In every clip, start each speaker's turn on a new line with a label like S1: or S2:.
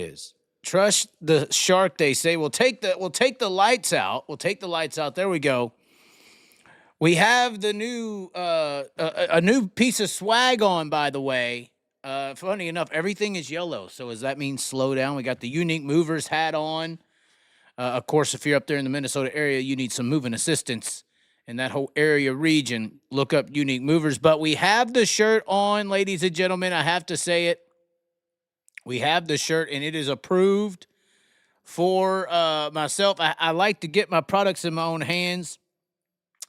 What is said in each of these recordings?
S1: is. Trust the shark, they say. We'll take the lights out. We'll take the lights out. There we go. We have the new a new piece of swag on, by the way. Funny enough, everything is yellow. So does that mean slow down? We got the Unique Movers hat on. Of course, if you're up there in the Minnesota area, you need some moving assistance in that whole area region. Look up Unique Movers. But we have the shirt on, ladies and gentlemen. I have to say it. We have the shirt, and it is approved for myself. I like to get my products in my own hands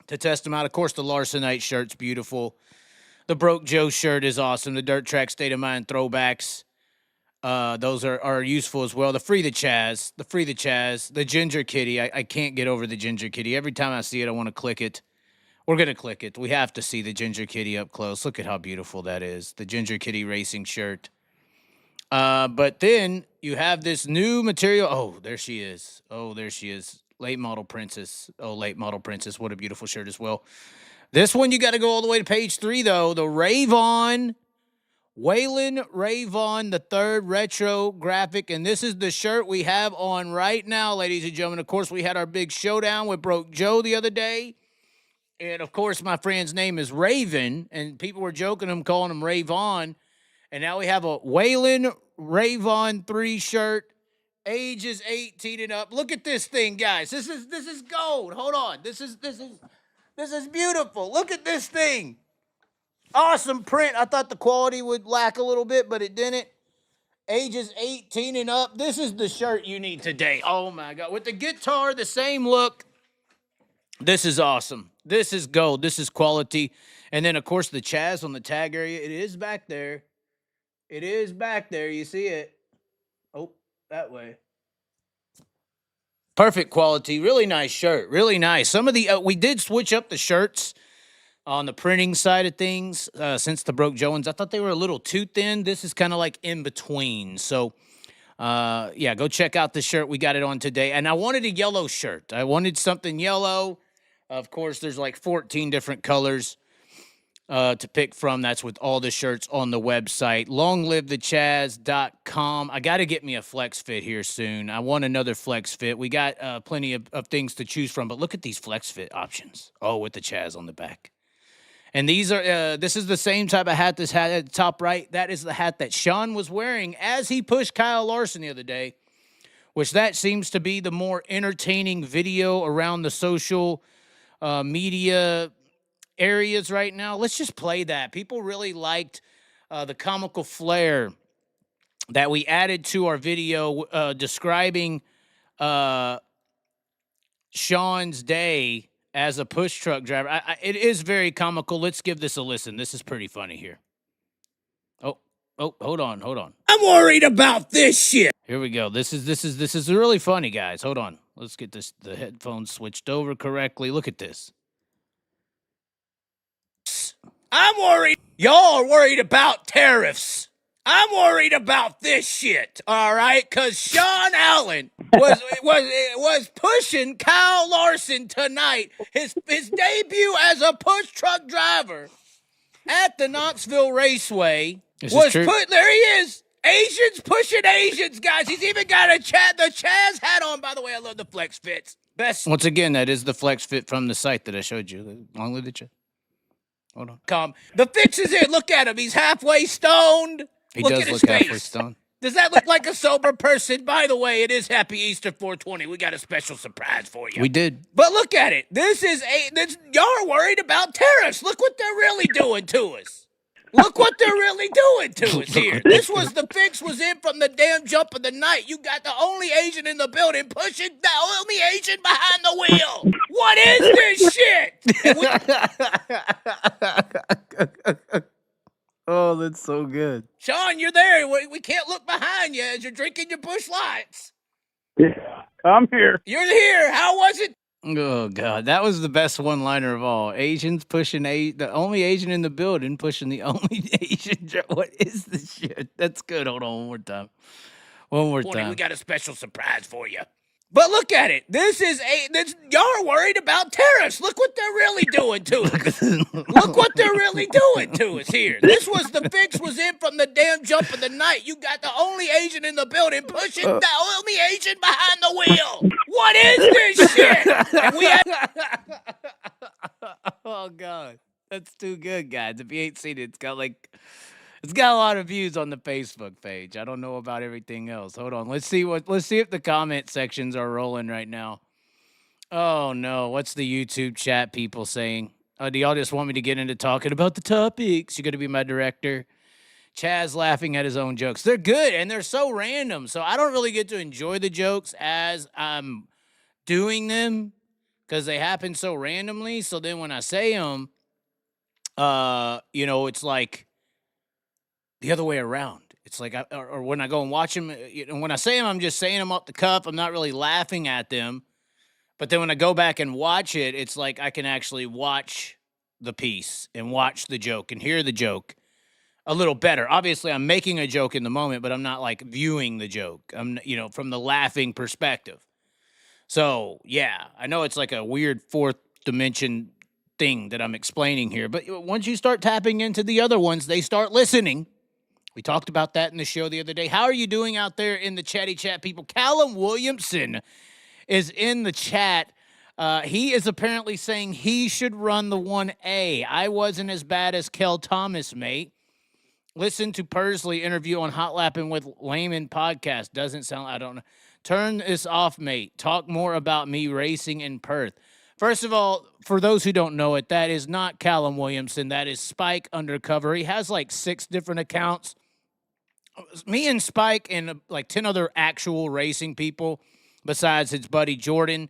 S1: to test them out. Of course, the Larsenite shirt's beautiful. The Broke Joe shirt is awesome. The Dirt Track State of Mind throwbacks, those are useful as well. The Free the Chaz, the Ginger Kitty. I can't get over the Ginger Kitty. Every time I see it, I want to click it. We're going to click it. We have to see the Ginger Kitty up close. Look at how beautiful that is. The Ginger Kitty racing shirt. But then you have this new material. Oh, there she is. Late Model Princess. Oh, Late Model Princess. What a beautiful shirt as well. This one, you got to go all the way to page 3, though. The Waylon Ravon, the third retro graphic. And this is the shirt we have on right now, ladies and gentlemen. Of course, we had our big showdown with Broke Joe the other day. And, of course, my friend's name is Raven. And people were joking him, calling him Ravon. And now we have a Waylon Ravon 3 shirt, ages 18 and up. Look at this thing, guys. This is gold. Hold on. This is beautiful. Look at this thing. Awesome print. I thought the quality would lack a little bit, but it didn't. Ages 18 and up. This is the shirt you need today. Oh my God. With the guitar, the same look. This is awesome. This is gold. This is quality. And then, of course, the Chaz on the tag area. It is back there. You see it. Oh, that way. Perfect quality. Really nice shirt. Really nice. Some of the, we did switch up the shirts on the printing side of things since the Broke Joe ones. I thought they were a little too thin. This is kind of like in between. So, yeah, go check out the shirt. We got it on today. And I wanted a yellow shirt. I wanted something yellow. Of course, there's like 14 different colors to pick from. That's with all the shirts on the website. LongLiveTheChaz.com. I got to get me a flex fit here soon. I want another flex fit. We got plenty of things to choose from, but look at these flex fit options. Oh, with the Chaz on the back. And these are, this is the same type of hat, this hat at the top right. That is the hat that Sean was wearing as he pushed Kyle Larson the other day, which that seems to be the more entertaining video around the social media areas right now. Let's just play that. People really liked the comical flair that we added to our video describing Sean's day as a push truck driver. It is very comical. Let's give this a listen. This is pretty funny here. Oh, hold on. I'm worried about this shit. Here we go. This is really funny, guys. Hold on. Let's get the headphones switched over correctly. Look at this. I'm worried. Y'all are worried about tariffs. I'm worried about this shit, all right? Because Sean Allen was pushing Kyle Larson tonight. His debut as a push truck driver at the Knoxville Raceway was put. There he is. Asians pushing Asians, guys. He's even got the Chaz hat on. By the way, I love the flex fits. Best. Once again, that is the flex fit from the site that I showed you. Long live the Chaz. Hold on. The fix is here. Look at him. He's halfway stoned. He does look halfway stoned. Does that look like a sober person? By the way, it is Happy Easter 420. We got a special surprise for you. We did. But look at it. Y'all are worried about tariffs. Look what they're really doing to us. Look what they're really doing to us here. The fix was in from the damn jump of the night. You got the only Asian in the building pushing the only Asian behind the wheel. What is this shit? Oh, that's so good. Sean, you're there. We can't look behind you as you're drinking your Busch Lights.
S2: Yeah, I'm here.
S1: You're here. How was it? Oh, God. That was the best one-liner of all. Asians pushing the only Asian in the building pushing the only Asian. What is this shit? That's good. Hold on one more time. We got a special surprise for you. But look at it. Y'all are worried about tariffs. Look what they're really doing to us. Look what they're really doing to us here. This was the fix was in from the damn jump of the night. You got the only Asian in the building pushing the only Asian behind the wheel. What is this shit? And we had oh God. That's too good, guys. If you ain't seen it, it's got a lot of views on the Facebook page. I don't know about everything else. Hold on. Let's see if the comment sections are rolling right now. Oh no, what's the YouTube chat people saying? Do y'all just want me to get into talking about the topics? You're gonna be my director. Chaz laughing at his own jokes. They're good and they're so random. So I don't really get to enjoy the jokes as I'm doing them because they happen so randomly. So then when I say them, it's like the other way around. It's like, or when I go and watch them, when I say them, I'm just saying them off the cuff. I'm not really laughing at them. But then when I go back and watch it, it's like I can actually watch the piece and watch the joke and hear the joke a little better. Obviously, I'm making a joke in the moment, but I'm not like viewing the joke. I'm, from the laughing perspective. So, yeah, I know it's like a weird fourth dimension thing that I'm explaining here. But once you start tapping into the other ones, they start listening. We talked about that in the show the other day. How are you doing out there in the chatty chat, people? Callum Williamson is in the chat. He is apparently saying he should run the 1A. I wasn't as bad as Cale Thomas, mate. Listen to Persley interview on Hot Lapping with Layman podcast. Doesn't sound, I don't know. Turn this off, mate. Talk more about me racing in Perth. First of all, for those who don't know it, that is not Callum Williamson. That is Spike Undercover. He has like 6 different accounts. Me and Spike and like 10 other actual racing people, besides his buddy Jordan,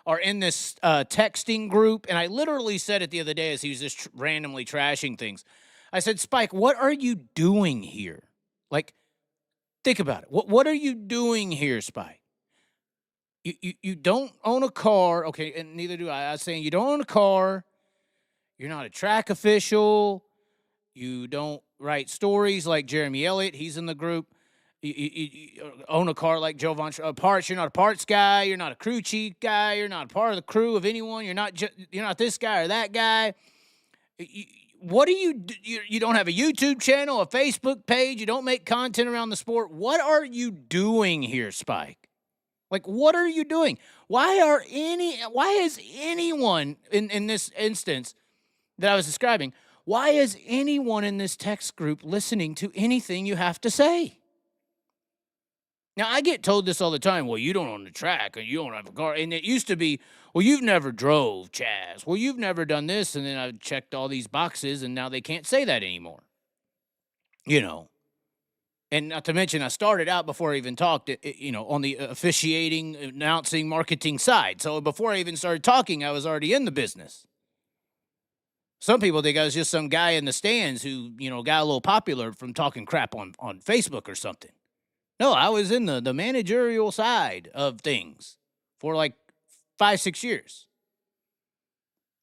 S1: are in this texting group. And I literally said it the other day as he was just randomly trashing things. I said, Spike, what are you doing here? Like, think about it. What are you doing here, Spike? You don't own a car. Okay, and neither do I. I was saying you don't own a car. You're not a track official. You don't write stories like Jeremy Elliott. He's in the group. You own a car like Joe Von Parts. You're not a parts guy. You're not a crew chief guy. You're not a part of the crew of anyone. You're not this guy or that guy. What do you do? You don't have a YouTube channel, a Facebook page. You don't make content around the sport. What are you doing here, Spike? Like, what are you doing? Why is anyone in this instance that I was describing, why is anyone in this text group listening to anything you have to say? Now, I get told this all the time. Well, you don't own the track or you don't have a car. And it used to be, well, you've never drove, Chaz. Well, you've never done this. And then I checked all these boxes and now they can't say that anymore. And not to mention, I started out before I even talked, on the officiating, announcing, marketing side. So before I even started talking, I was already in the business. Some people think I was just some guy in the stands who, got a little popular from talking crap on Facebook or something. No, I was in the managerial side of things for like 5-6 years.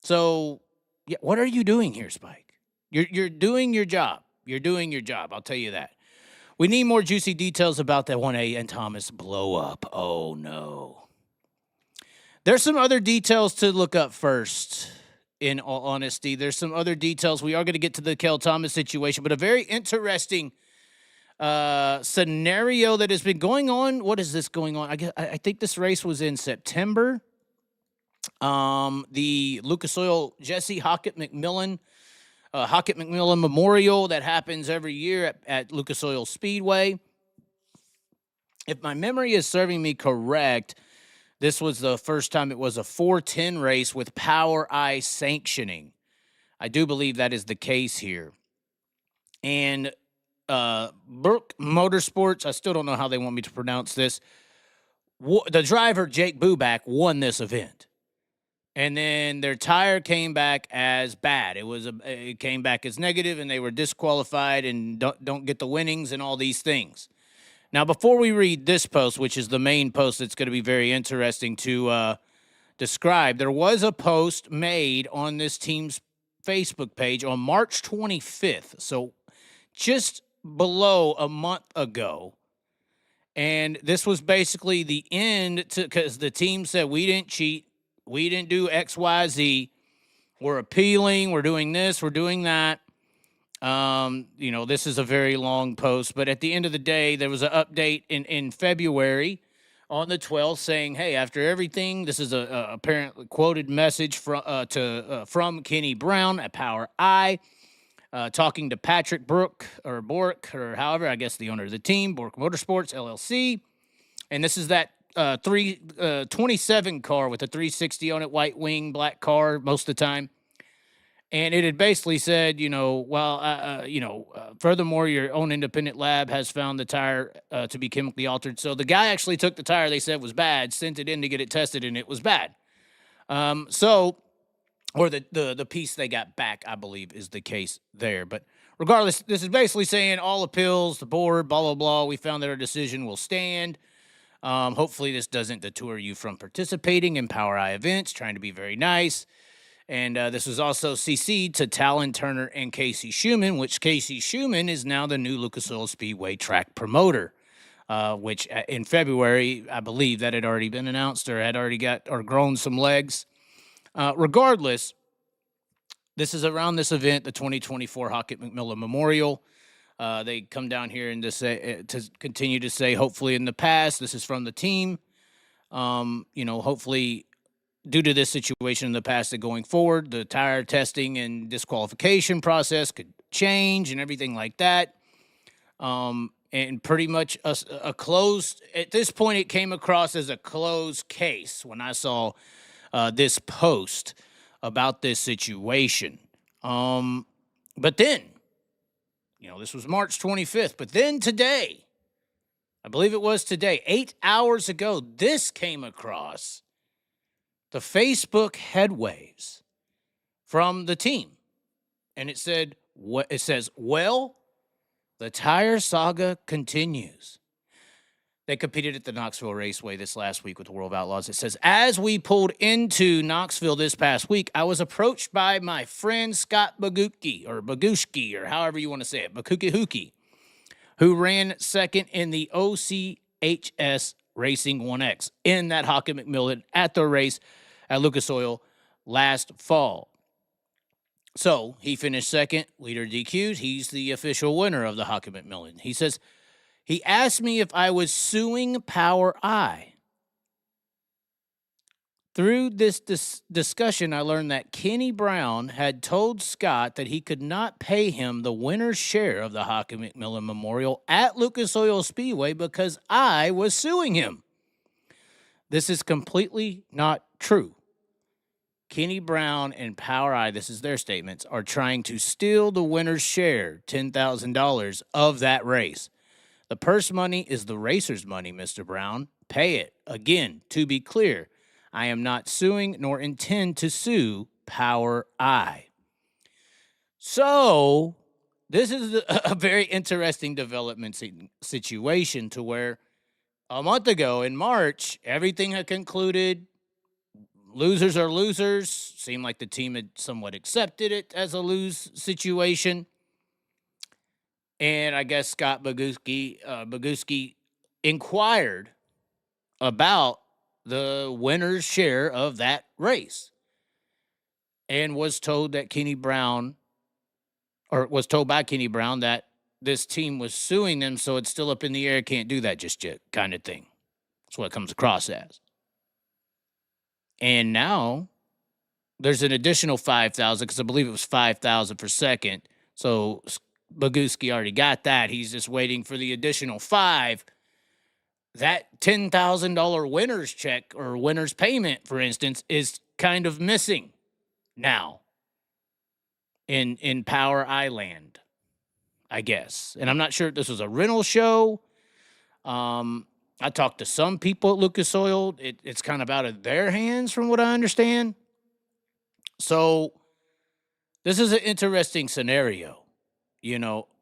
S1: So, yeah, what are you doing here, Spike? You're doing your job. You're doing your job. I'll tell you that. We need more juicy details about that 1A and Thomas blow up. Oh, no. There's some other details to look up first, in all honesty. There's some other details. We are going to get to the Cale Thomas situation, but a very interesting scenario that has been going on. What is this going on? I think this race was in September. The Lucas Oil Jesse Hockett McMillan Memorial that happens every year at Lucas Oil Speedway. If my memory is serving me correct, this was the first time it was a 410 race with POWRi sanctioning. I do believe that is the case here. And Burke Motorsports, I still don't know how they want me to pronounce this. The driver, Jake Bubak, won this event. And then their tire came back as bad. It came back as negative, and they were disqualified and don't get the winnings and all these things. Now, before we read this post, which is the main post that's going to be very interesting to describe, there was a post made on this team's Facebook page on March 25th, so just below a month ago. And this was basically the end because the team said, we didn't cheat. We didn't do X, Y, Z. We're appealing. We're doing this. We're doing that. This is a very long post, but at the end of the day, there was an update in February on the 12th saying, hey, after everything, this is a apparently quoted message from Kenny Brown at POWRi, talking to Patrick Bork, or however, I guess the owner of the team, Bork Motorsports, LLC. And this is that 27 car with a 360 on it, white wing, black car most of the time. And it had basically said, furthermore, your own independent lab has found the tire to be chemically altered. So the guy actually took the tire they said was bad, sent it in to get it tested, and it was bad. Or the piece they got back, I believe, is the case there. But regardless, this is basically saying all appeals, the board, blah, blah, blah. We found that our decision will stand. Hopefully this doesn't deter you from participating in POWRi events, trying to be very nice. And this was also CC'd to Talon Turner and Casey Schumann, which Casey Schumann is now the new Lucas Oil Speedway track promoter, which in February, I believe that had already been announced or had already grown some legs. Regardless, this is around this event, the 2024 Hockett McMillan Memorial. They come down here and to continue to say, hopefully in the past, this is from the team. Hopefully, due to this situation in the past and going forward, the tire testing and disqualification process could change and everything like that. And pretty much a closed, at this point, it came across as a closed case when I saw this post about this situation. But then, this was March 25th, but then today, I believe it was today, 8 hours ago, this came across the Facebook headwaves from the team. And it says, well, the tire saga continues. They competed at the Knoxville Raceway this last week with the World of Outlaws. It says, as we pulled into Knoxville this past week, I was approached by my friend Scott Baguski, or however you want to say it, Bakukihuki, who ran second in the OCHS Racing 1X in that Hockett McMillan at the race at Lucas Oil last fall. So he finished second, leader DQ'd. He's the official winner of the Hockett McMillan. He says, he asked me if I was suing POWRi. Through this discussion, I learned that Kenny Brown had told Scott that he could not pay him the winner's share of the Hockett McMillan Memorial at Lucas Oil Speedway because I was suing him. This is completely not true. Kenny Brown and POWRi, this is their statements, are trying to steal the winner's share, $10,000, of that race. The purse money is the racer's money, Mr. Brown. Pay it. Again, to be clear, I am not suing nor intend to sue POWRi. So, this is a very interesting development situation to where a month ago in March, everything had concluded. Losers are losers. Seemed like the team had somewhat accepted it as a lose situation. And I guess Scott Baguski inquired about the winner's share of that race and was told by Kenny Brown that this team was suing them, so it's still up in the air, can't do that just yet, kind of thing. That's what it comes across as. And now there's an additional $5,000 because I believe it was $5,000 for second. So Baguski already got that. He's just waiting for the additional $5,000. That $10,000 winner's check or winner's payment, for instance, is kind of missing now in POWRi land, I guess. And I'm not sure if this was a rental show. I talked to some people at Lucas Oil. It's kind of out of their hands from what I understand. So this is an interesting scenario.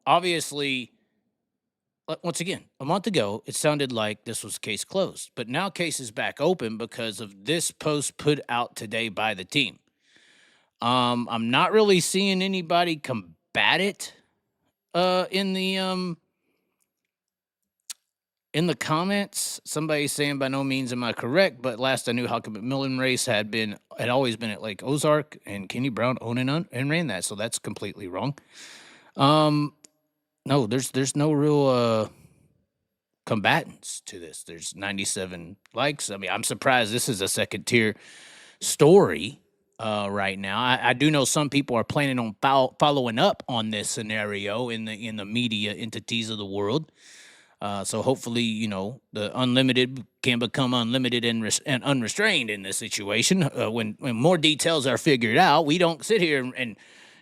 S1: Obviously, once again, a month ago, it sounded like this was case closed. But now case is back open because of this post put out today by the team. I'm not really seeing anybody combat it in the In the comments, somebody's saying, by no means am I correct, but last I knew, Huckabee Millen race had always been at Lake Ozark, and Kenny Brown owned and ran that, so that's completely wrong. No, there's no real combatants to this. There's 97 likes. I mean, I'm surprised this is a second tier story right now. I do know some people are planning on following up on this scenario in the media entities of the world. So hopefully, the unlimited can become unlimited and unrestrained in this situation. When more details are figured out, we don't sit here and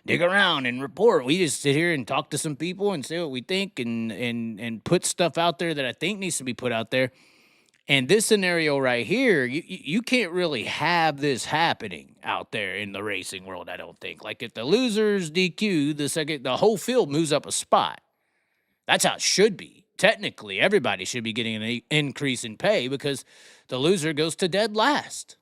S1: dig around and report. We just sit here and talk to some people and say what we think and put stuff out there that I think needs to be put out there. And this scenario right here, you can't really have this happening out there in the racing world, I don't think. Like if the losers DQ, the whole field moves up a spot. That's how it should be. Technically, everybody should be getting an increase in pay because the loser goes to dead last.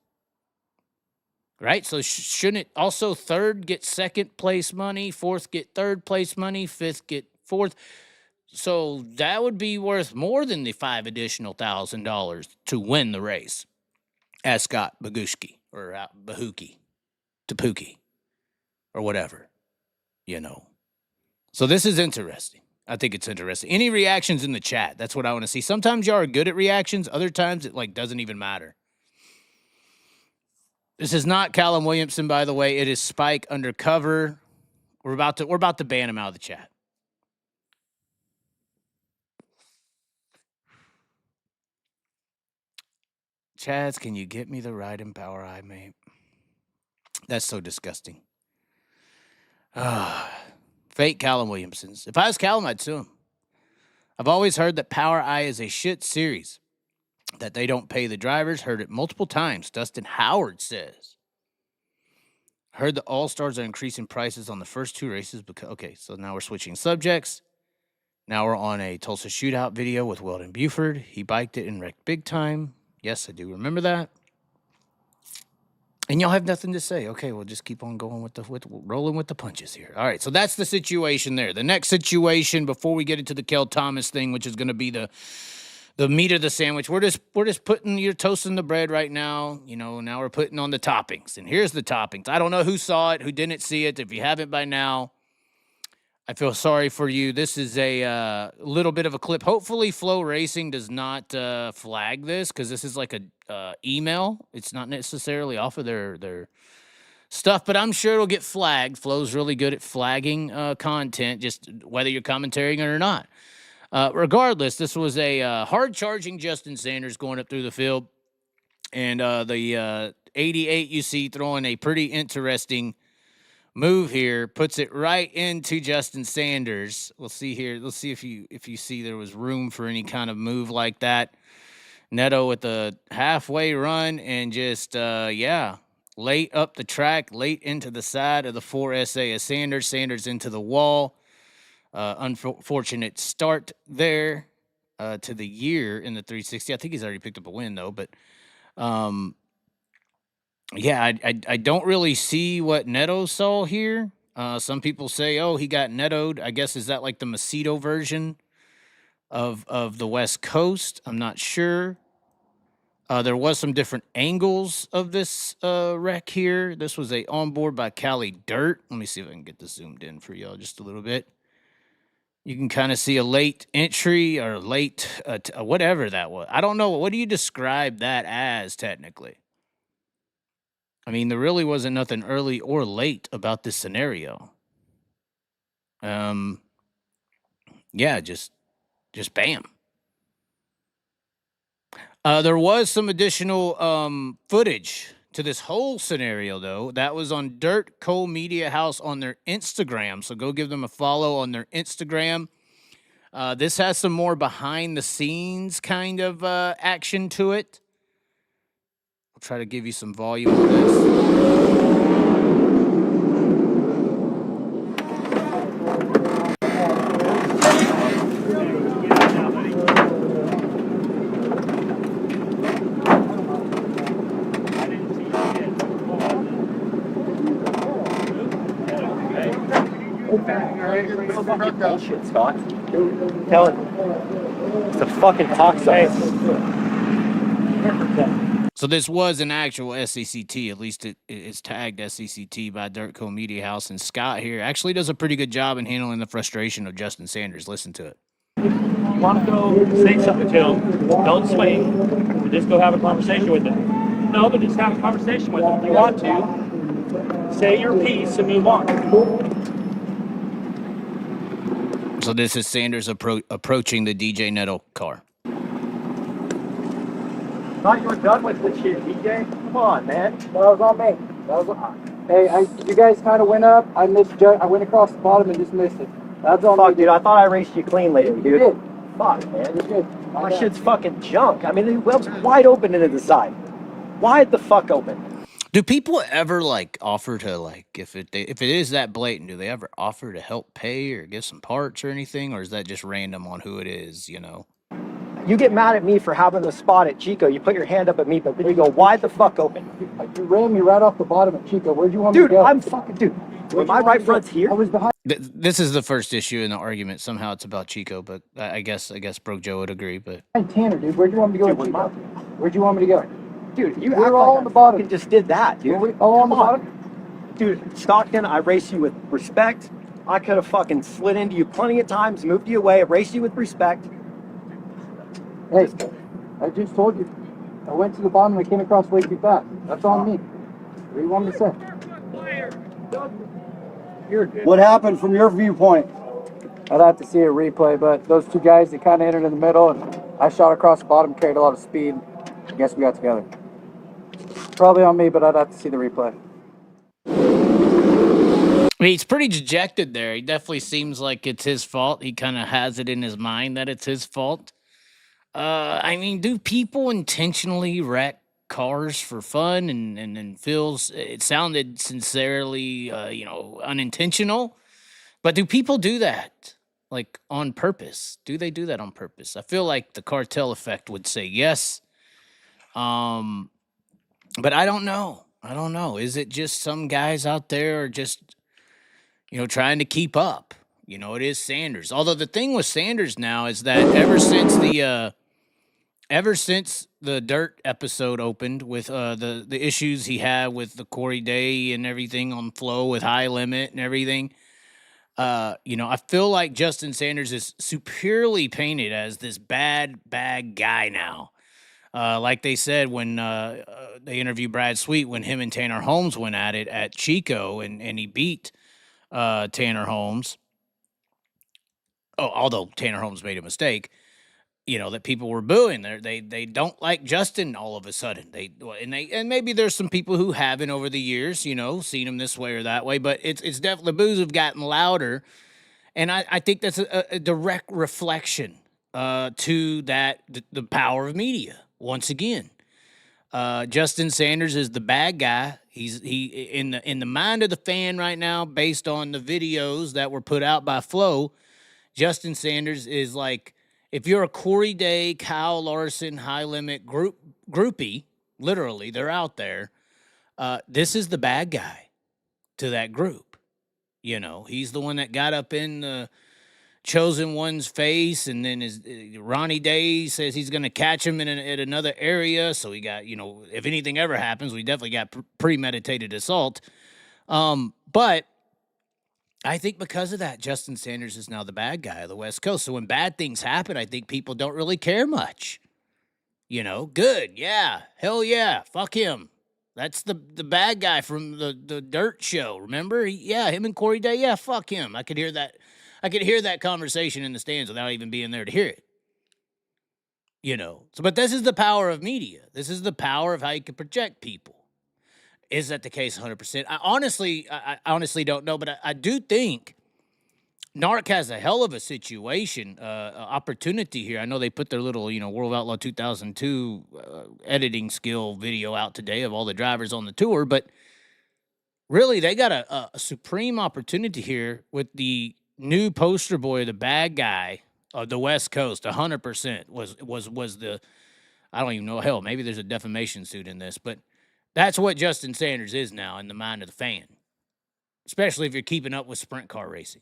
S1: Right? So shouldn't also third get second place money, fourth get third place money, fifth get fourth? So that would be worth more than the $5 additional $1,000 to win the race. As Scott Bagushki or Bahuki, Tapuki, or whatever, So this is interesting. I think it's interesting. Any reactions in the chat? That's what I want to see. Sometimes y'all are good at reactions. Other times it doesn't even matter. This is not Callum Williamson, by the way. It is Spike Undercover. We're about to ban him out of the chat. Chaz, can you get me the ride in POWRi, mate? That's so disgusting. Fake Callum Williamsons. If I was Callum, I'd sue him. I've always heard that POWRi is a shit series, that they don't pay the drivers. Heard it multiple times. Dustin Howard says. Heard the All-Stars are increasing prices on the first two races. Okay, so now we're switching subjects. Now we're on a Tulsa shootout video with Weldon Buford. He biked it and wrecked big time. Yes, I do remember that. And y'all have nothing to say. Okay, we'll just keep on going with rolling with the punches here. All right, so that's the situation there. The next situation before we get into the Cale Thomas thing, which is going to be the meat of the sandwich. We're just putting, you're toasting the bread right now. Now we're putting on the toppings. And here's the toppings. I don't know who saw it, who didn't see it. If you haven't by now, I feel sorry for you. This is a little bit of a clip. Hopefully Flow Racing does not flag this because this is like a email. It's not necessarily off of their stuff, but I'm sure it'll get flagged. Flow's really good at flagging content, just whether you're commentating it or not. Regardless, this was a hard-charging Justin Sanders going up through the field. And the 88 you see throwing a pretty interesting move here, puts it right into Justin Sanders. We'll see here. Let's see if you see there was room for any kind of move like that. Neto with the halfway run and just, late up the track, late into the side of the 4SA of Sanders. Sanders into the wall. Unfortunate start there to the year in the 360. I think he's already picked up a win, though. But, I don't really see what Neto saw here. Some people say, oh, he got Netoed. I guess, is that like the Macedo version of the West Coast? I'm not sure. There was some different angles of this wreck here. This was a onboard by Cali Dirt. Let me see if I can get this zoomed in for y'all just a little bit. You can kind of see a late entry or late, whatever that was. I don't know. What do you describe that as technically? I mean, there really wasn't nothing early or late about this scenario. Just bam. There was some additional footage to this whole scenario, though. That was on Dirt Co Media House on their Instagram, so go give them a follow on their Instagram. This has some more behind-the-scenes kind of action to it. I'll try to give you some volume on this.
S3: Bullshit, Scott. Tell it. It's a fucking cocksucker.
S1: So this was an actual SCCT. At least it's tagged SCCT by Dirtco Media House. And Scott here actually does a pretty good job in handling the frustration of Justin Sanders. Listen to it.
S4: You want to go say something to him, don't swing. Just go have a conversation with him. No, but just have a conversation with him. If you want to, say your piece and move on.
S1: So this is Sanders approaching the DJ Nettle car.
S3: Thought you were done with the shit, DJ? Come on, man.
S5: That was on me. That was on. Hey, you guys kind of went up. I misjudged. I went across the bottom and just missed it. That's on
S3: Fuck,
S5: me.
S3: dude, I thought I raced you clean lately, dude.
S5: You did.
S3: Fuck, man.
S5: You did.
S3: My shit's fucking junk. I mean, the web's wide open into the side. Wide the fuck open.
S1: Do people ever like offer to like if it is that blatant? Do they ever offer to help pay or get some parts or anything, or is that just random on who it is? You know.
S3: You get mad at me for having the spot at Chico. You put your hand up at me, but we go wide the fuck open.
S5: You ran me right off the bottom at Chico. Where'd you want me to
S3: Dude,
S5: go?
S3: I'm fucking dude. My right front's here.
S5: I was behind.
S1: This is the first issue in the argument. Somehow it's about Chico, but I guess Broke Joe would agree. But
S5: Tanner, dude. Where'd you want me to go?
S3: Dude,
S5: Chico? Where'd you want me to go?
S3: Dude, you
S5: We're
S3: act
S5: all
S3: like
S5: on the bottom.
S3: I just did that, dude.
S5: Were we all on the bottom?
S3: Dude, Stockton, I raced you with respect. I could have fucking slid into you plenty of times, moved you away, raced you with respect.
S5: Hey, I just told you. I went to the bottom and I came across way too fast. That's on me. What do you want me to say?
S6: What happened from your viewpoint?
S5: I'd have to see a replay, but those two guys, they kind of entered in the middle, and I shot across the bottom, carried a lot of speed. I guess we got together. Probably on me, but I'd have to see the replay.
S1: I mean, he's pretty dejected there. He definitely seems like it's his fault. He kind of has it in his mind that it's his fault. I mean, do people intentionally wreck cars for fun and feels it sounded sincerely, unintentional? But do people do that like on purpose? Do they do that on purpose? I feel like the cartel effect would say yes. But I don't know. Is it just some guys out there are just, trying to keep up? It is Sanders. Although the thing with Sanders now is that ever since the Dirt episode opened with the issues he had with the Corey Day and everything on flow with high limit and everything, I feel like Justin Sanders is superiorly painted as this bad guy now. Like they said when they interviewed Brad Sweet when him and Tanner Holmes went at it at Chico and he beat Tanner Holmes. Oh, although Tanner Holmes made a mistake, that people were booing. They don't like Justin all of a sudden. And maybe there's some people who haven't over the years, seen him this way or that way. But it's definitely the boos have gotten louder, and I think that's a direct reflection to the power of media. Once again, Justin Sanders is the bad guy. He in the mind of the fan right now, based on the videos that were put out by Flow. Justin Sanders is like, if you're a Corey Day, Kyle Larson, high limit groupie, literally, they're out there. This is the bad guy to that group. He's the one that got up in the chosen one's face, and then Ronnie Day says he's going to catch him at another area. So he got, if anything ever happens, we definitely got premeditated assault. But I think because of that, Justin Sanders is now the bad guy of the West Coast. So when bad things happen, I think people don't really care much. Good, yeah, hell yeah, fuck him. That's the bad guy from the Dirt show. Remember? Him and Corey Day. Yeah, fuck him. I could hear that conversation in the stands without even being there to hear it. So, but this is the power of media. This is the power of how you can project people. Is that the case 100%? I honestly don't know, but I do think Narc has a hell of a situation, opportunity here. I know they put their little, World Outlaw 2002 editing skill video out today of all the drivers on the tour, but really they got a supreme opportunity here with the new poster boy, the bad guy of the West Coast. 100% was the, I don't even know, hell, maybe there's a defamation suit in this, but that's what Justin Sanders is now in the mind of the fan, especially if you're keeping up with sprint car racing.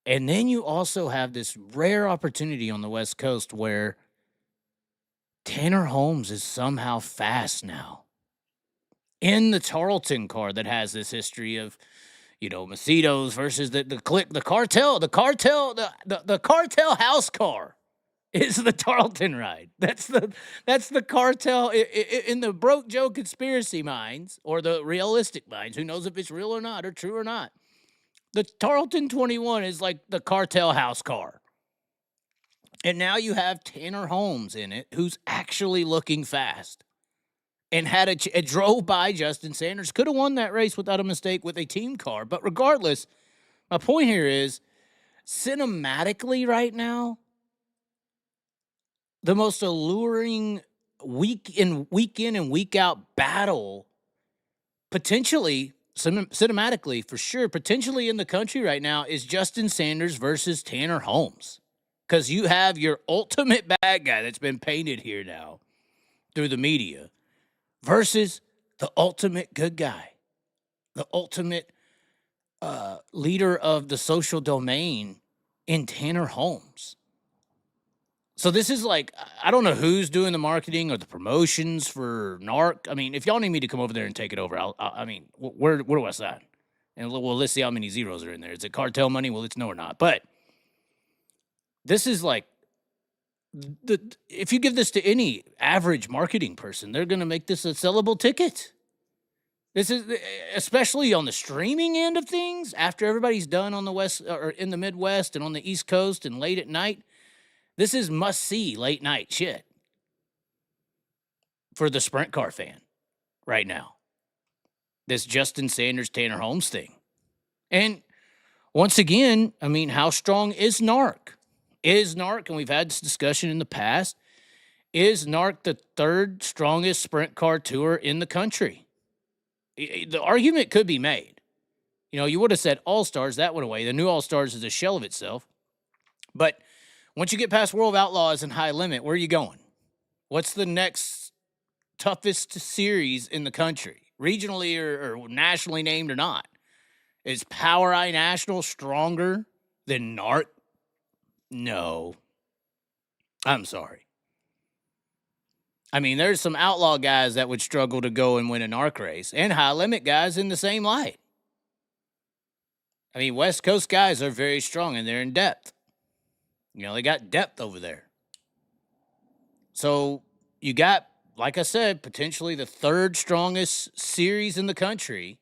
S1: And then you also have this rare opportunity on the West Coast where Tanner Holmes is somehow fast now. In the Tarleton car that has this history of, Macedo's versus the cartel, the cartel house car is the Tarleton ride. That's the cartel in the broke Joe conspiracy minds or the realistic minds. Who knows if it's real or not or true or not? The Tarleton 21 is like the cartel house car. And now you have Tanner Holmes in it, who's actually looking fast. And had it drove by Justin Sanders, could have won that race without a mistake with a team car. But regardless, my point here is, cinematically right now, the most alluring week in and week out battle, potentially, cinematically for sure, potentially in the country right now, is Justin Sanders versus Tanner Holmes. Because you have your ultimate bad guy that's been painted here now through the media versus the ultimate good guy, the ultimate leader of the social domain in Tanner Holmes. So this is like, I don't know who's doing the marketing or the promotions for NARC. I mean, if y'all need me to come over there and take it over, where do I sign? And well, let's see how many zeros are in there. Is it cartel money? Well, it's no or not. But this is like, if you give this to any average marketing person, they're going to make this a sellable ticket. This is especially on the streaming end of things. After everybody's done on the West or in the Midwest and on the East Coast and late at night, this is must see late night shit for the sprint car fan right now. This Justin Sanders, Tanner Holmes thing. And once again, I mean, how strong is NARC? Is NARC, and we've had this discussion in the past, is NARC the third strongest sprint car tour in the country? The argument could be made. You would have said All-Stars, that went away. The new All-Stars is a shell of itself. But once you get past World of Outlaws and High Limit, where are you going? What's the next toughest series in the country? Regionally or nationally named or not? Is POWRi National stronger than NARC? No. I'm sorry. I mean, there's some outlaw guys that would struggle to go and win an ARC race, and high limit guys in the same light. I mean, West Coast guys are very strong, and they're in depth. They got depth over there. So you got, like I said, potentially the third strongest series in the country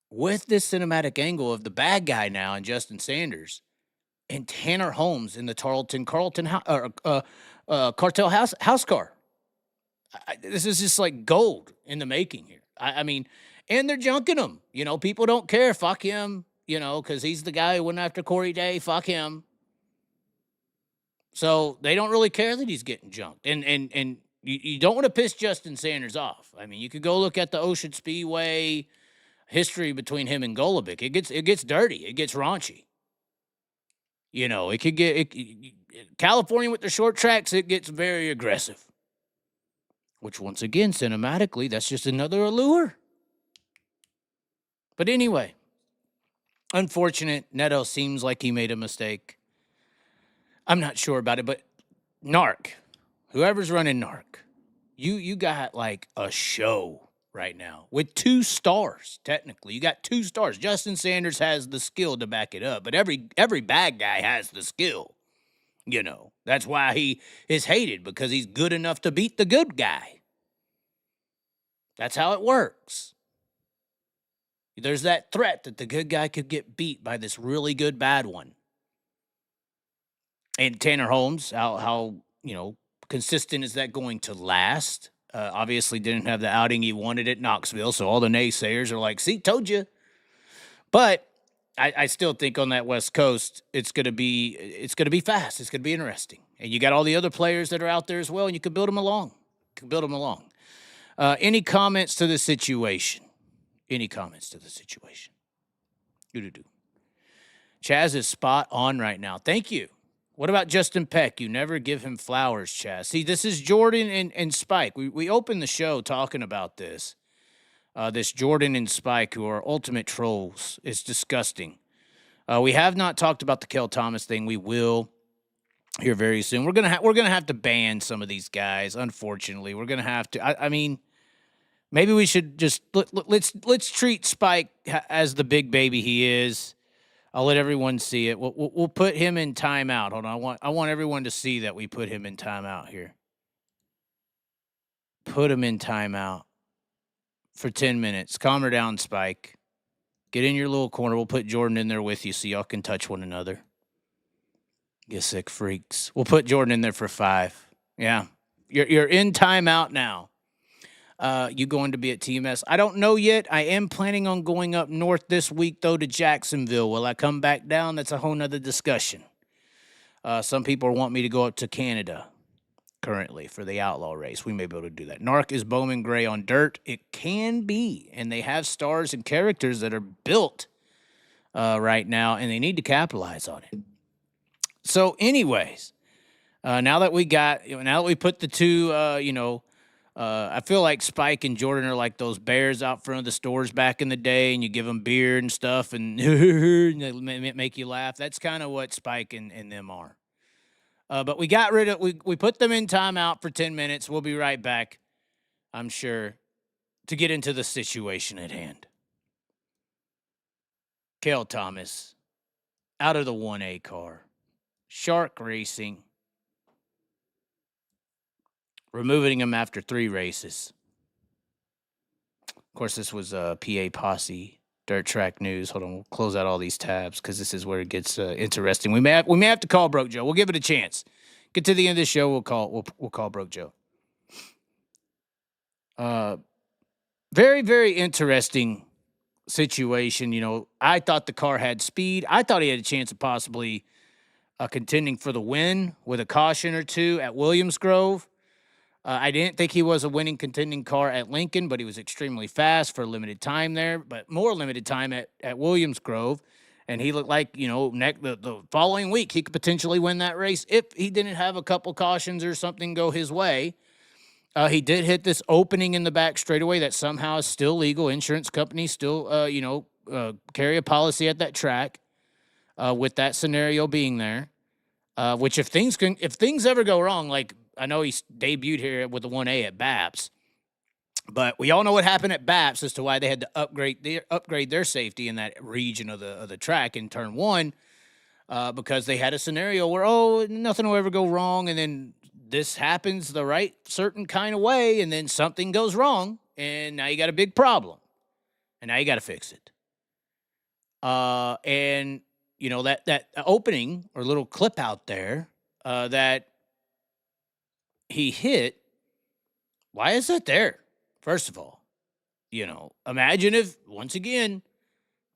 S1: with this cinematic angle of the bad guy now and Justin Sanders. And Tanner Holmes in the Carlton cartel house car. This is just like gold in the making here. I mean, and they're junking him. People don't care. Fuck him. Because he's the guy who went after Corey Day. Fuck him. So they don't really care that he's getting junked. And you don't want to piss Justin Sanders off. I mean, you could go look at the Ocean Speedway history between him and Golubic. It gets dirty. It gets raunchy. It could get California with the short tracks. It gets very aggressive, which once again, cinematically, that's just another allure. But anyway, unfortunate. Neto seems like he made a mistake. I'm not sure about it, but NARC, whoever's running NARC, you got like a show right now with 2 stars. Technically, you got 2 stars. Justin Sanders has the skill to back it up, but every bad guy has the skill. That's why he is hated, because he's good enough to beat the good guy. That's how it works. There's that threat that the good guy could get beat by this really good bad one. And Tanner Holmes, how consistent is that going to last? Obviously didn't have the outing he wanted at Knoxville, so all the naysayers are like, see, told you. But I still think on that West Coast, it's gonna be fast. It's gonna be interesting. And you got all the other players that are out there as well, and you can build them along. Any comments to the situation? Chaz is spot on right now. Thank you. What about Justin Peck? You never give him flowers, Chaz. See, this is Jordan and Spike. We opened the show talking about this. This Jordan and Spike, who are ultimate trolls. It's disgusting. We have not talked about the Cale Thomas thing. We will here very soon. We're gonna have to ban some of these guys. Unfortunately, we're gonna have to. I mean, maybe we should just let's treat Spike as the big baby he is. I'll let everyone see it. We'll put him in timeout. Hold on. I want everyone to see that we put him in timeout here. Put him in timeout for 10 minutes. Calm her down, Spike. Get in your little corner. We'll put Jordan in there with you so y'all can touch one another. You sick freaks. We'll put Jordan in there for 5. Yeah. You're in timeout now. You going to be at TMS? I don't know yet. I am planning on going up north this week, though, to Jacksonville. Will I come back down? That's a whole nother discussion. Some people want me to go up to Canada currently for the Outlaw race. We may be able to do that. Narc is Bowman Gray on dirt. It can be, and they have stars and characters that are built right now, and they need to capitalize on it. So, anyways, now that we put the two, I feel like Spike and Jordan are like those bears out front of the stores back in the day, and you give them beer and stuff, and they make you laugh. That's kind of what Spike and them are. But we got rid of we put them in timeout for 10 minutes. We'll be right back, I'm sure, to get into the situation at hand. Cale Thomas out of the 1A car. Shark Racing. Removing him after 3 races. Of course, this was PA Posse Dirt Track News. Hold on, we'll close out all these tabs because this is where it gets interesting. We may have to call Broke Joe. We'll give it a chance. Get to the end of the show. We'll call Broke Joe. Very, very interesting situation. You know, I thought the car had speed. I thought he had a chance of possibly contending for the win with a caution or two at Williams Grove. I didn't think he was a winning contending car at Lincoln, but he was extremely fast for a limited time there, but more limited time at Williams Grove. And he looked like, the following week he could potentially win that race if he didn't have a couple cautions or something go his way. He did hit this opening in the back straightaway that somehow is still legal. Insurance companies still, carry a policy at that track with that scenario being there. Which if things ever go wrong, like I know he's debuted here with the 1A at BAPS, but we all know what happened at BAPS as to why they had to upgrade their safety in that region of the track in turn 1, because they had a scenario where nothing will ever go wrong, and then this happens the right certain kind of way, and then something goes wrong, and now you got a big problem, and now you got to fix it. And that opening or little clip out there that he hit, why is that there? First of all, imagine if, once again,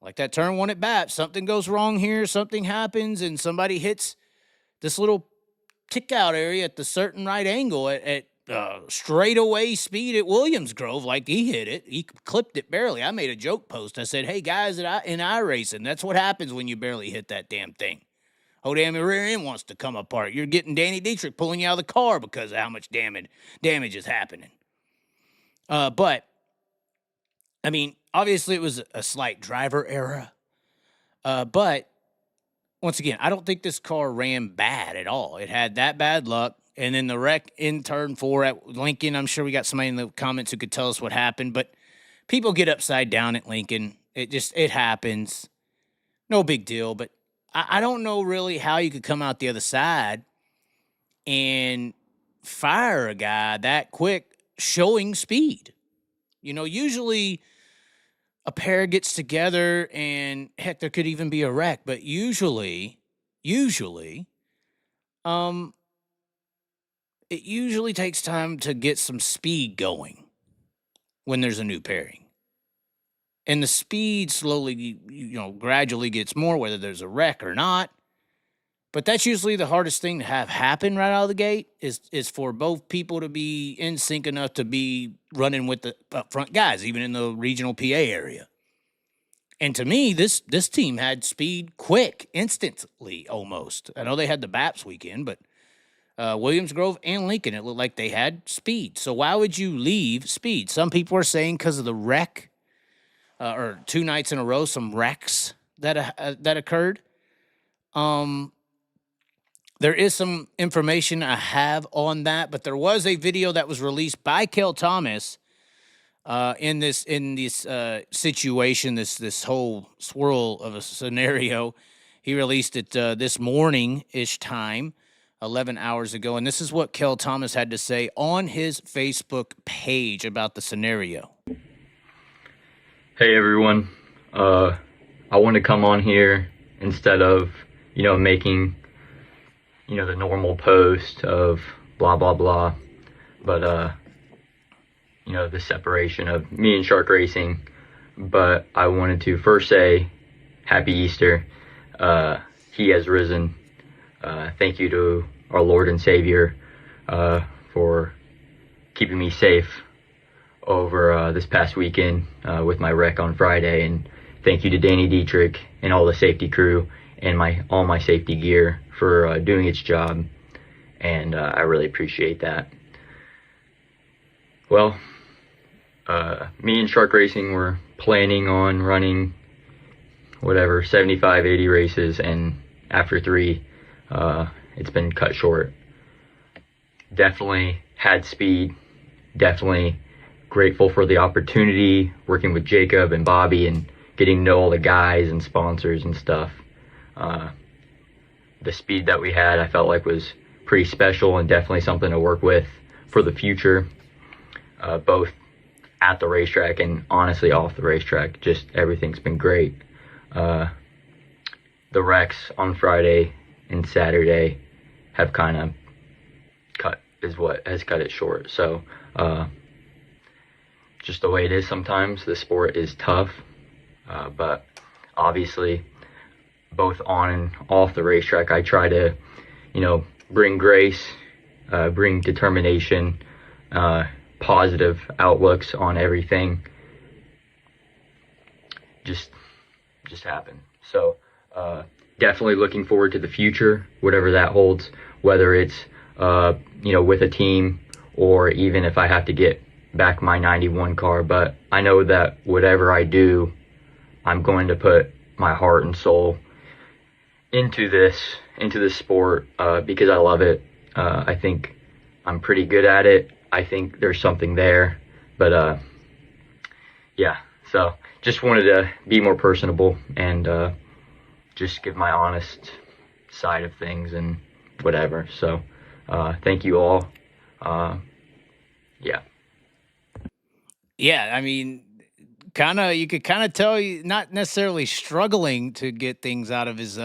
S1: like that turn 1 at BAPS, something goes wrong here, something happens, and somebody hits this little tick out area at the certain right angle at straightaway speed at Williams Grove, like he hit it. He clipped it barely. I made a joke post. I said, hey, guys, in iRacing, that's what happens when you barely hit that damn thing. Oh, damn, your rear end wants to come apart. You're getting Danny Dietrich pulling you out of the car because of how much damage is happening. But, I mean, obviously it was a slight driver error. But, once again, I don't think this car ran bad at all. It had that bad luck. And then the wreck in turn 4 at Lincoln, I'm sure we got somebody in the comments who could tell us what happened. But people get upside down at Lincoln. It happens. No big deal, but I don't know really how you could come out the other side and fire a guy that quick showing speed. Usually a pair gets together and heck, there could even be a wreck, but usually, it usually takes time to get some speed going when there's a new pairing. And the speed slowly, gradually gets more, whether there's a wreck or not. But that's usually the hardest thing to have happen right out of the gate is for both people to be in sync enough to be running with the up front guys, even in the regional PA area. And to me, this team had speed quick, instantly almost. I know they had the BAPS weekend, but Williams Grove and Lincoln, it looked like they had speed. So why would you leave speed? Some people are saying because of the wreck. Or 2 nights in a row, some wrecks that occurred. Um, there is some information I have on that, but there was a video that was released by Cale Thomas in this situation, this whole swirl of a scenario. He released it this morning-ish time, 11 hours ago, and this is what Cale Thomas had to say on his Facebook page about the scenario.
S7: Hey everyone, I want to come on here instead of, making, the normal post of blah, blah, blah, but, the separation of me and Shark Racing. But I wanted to first say Happy Easter. He has risen. Thank you to our Lord and Savior for keeping me safe over this past weekend with my wreck on Friday. And thank you to Danny Dietrich and all the safety crew and all my safety gear for doing its job. And I really appreciate that. Well, me and Shark Racing were planning on running 75, 80 races, and after 3, it's been cut short. Definitely had speed, definitely grateful for the opportunity working with Jacob and Bobby and getting to know all the guys and sponsors and stuff. The speed that we had, I felt like, was pretty special and definitely something to work with for the future, both at the racetrack and honestly off the racetrack. Just everything's been great. The wrecks on Friday and Saturday have kind of what has cut it short. So just the way it is sometimes. The sport is tough, but obviously both on and off the racetrack I try to bring grace, bring determination, positive outlooks on everything. Just happen. So definitely looking forward to the future, whatever that holds, whether it's with a team or even if I have to get back my 91 car. But I know that whatever I do, I'm going to put my heart and soul into this sport because I love it. I think I'm pretty good at it. I think there's something there. But yeah, so just wanted to be more personable and just give my honest side of things and whatever. So thank you all. Yeah.
S1: Yeah, I mean, you could kind of tell not necessarily struggling to get things out of his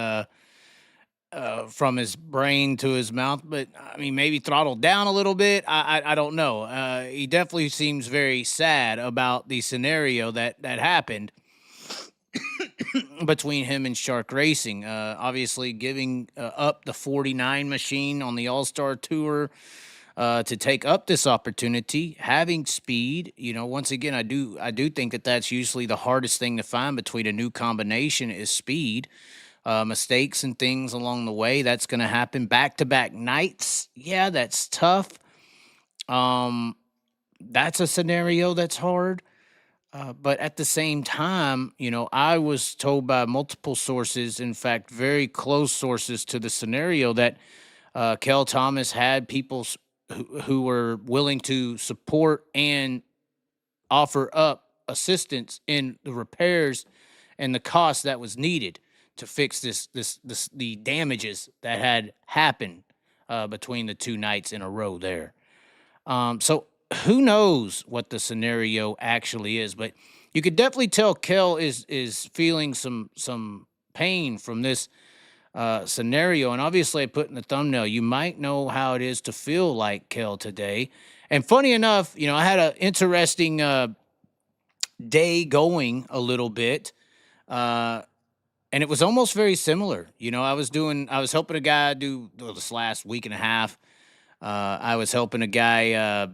S1: from his brain to his mouth, but I mean, maybe throttled down a little bit. I don't know. He definitely seems very sad about the scenario that happened between him and Shark Racing. Obviously, giving up the 49 machine on the All-Star Tour to take up this opportunity, having speed. Once again, I do think that that's usually the hardest thing to find between a new combination is speed. Mistakes and things along the way, that's going to happen. Back-to-back nights, yeah, that's tough. That's a scenario that's hard. But at the same time, I was told by multiple sources, in fact, very close sources to the scenario, that Cale Thomas had people who were willing to support and offer up assistance in the repairs and the cost that was needed to fix the damages that had happened between the 2 nights in a row there. So who knows what the scenario actually is, but you could definitely tell Cale is feeling some pain from this scenario. And obviously I put in the thumbnail, you might know how it is to feel like Cale today. And funny enough, I had an interesting day going a little bit. And it was almost very similar. I was helping a guy do this last week and a half. I was helping a guy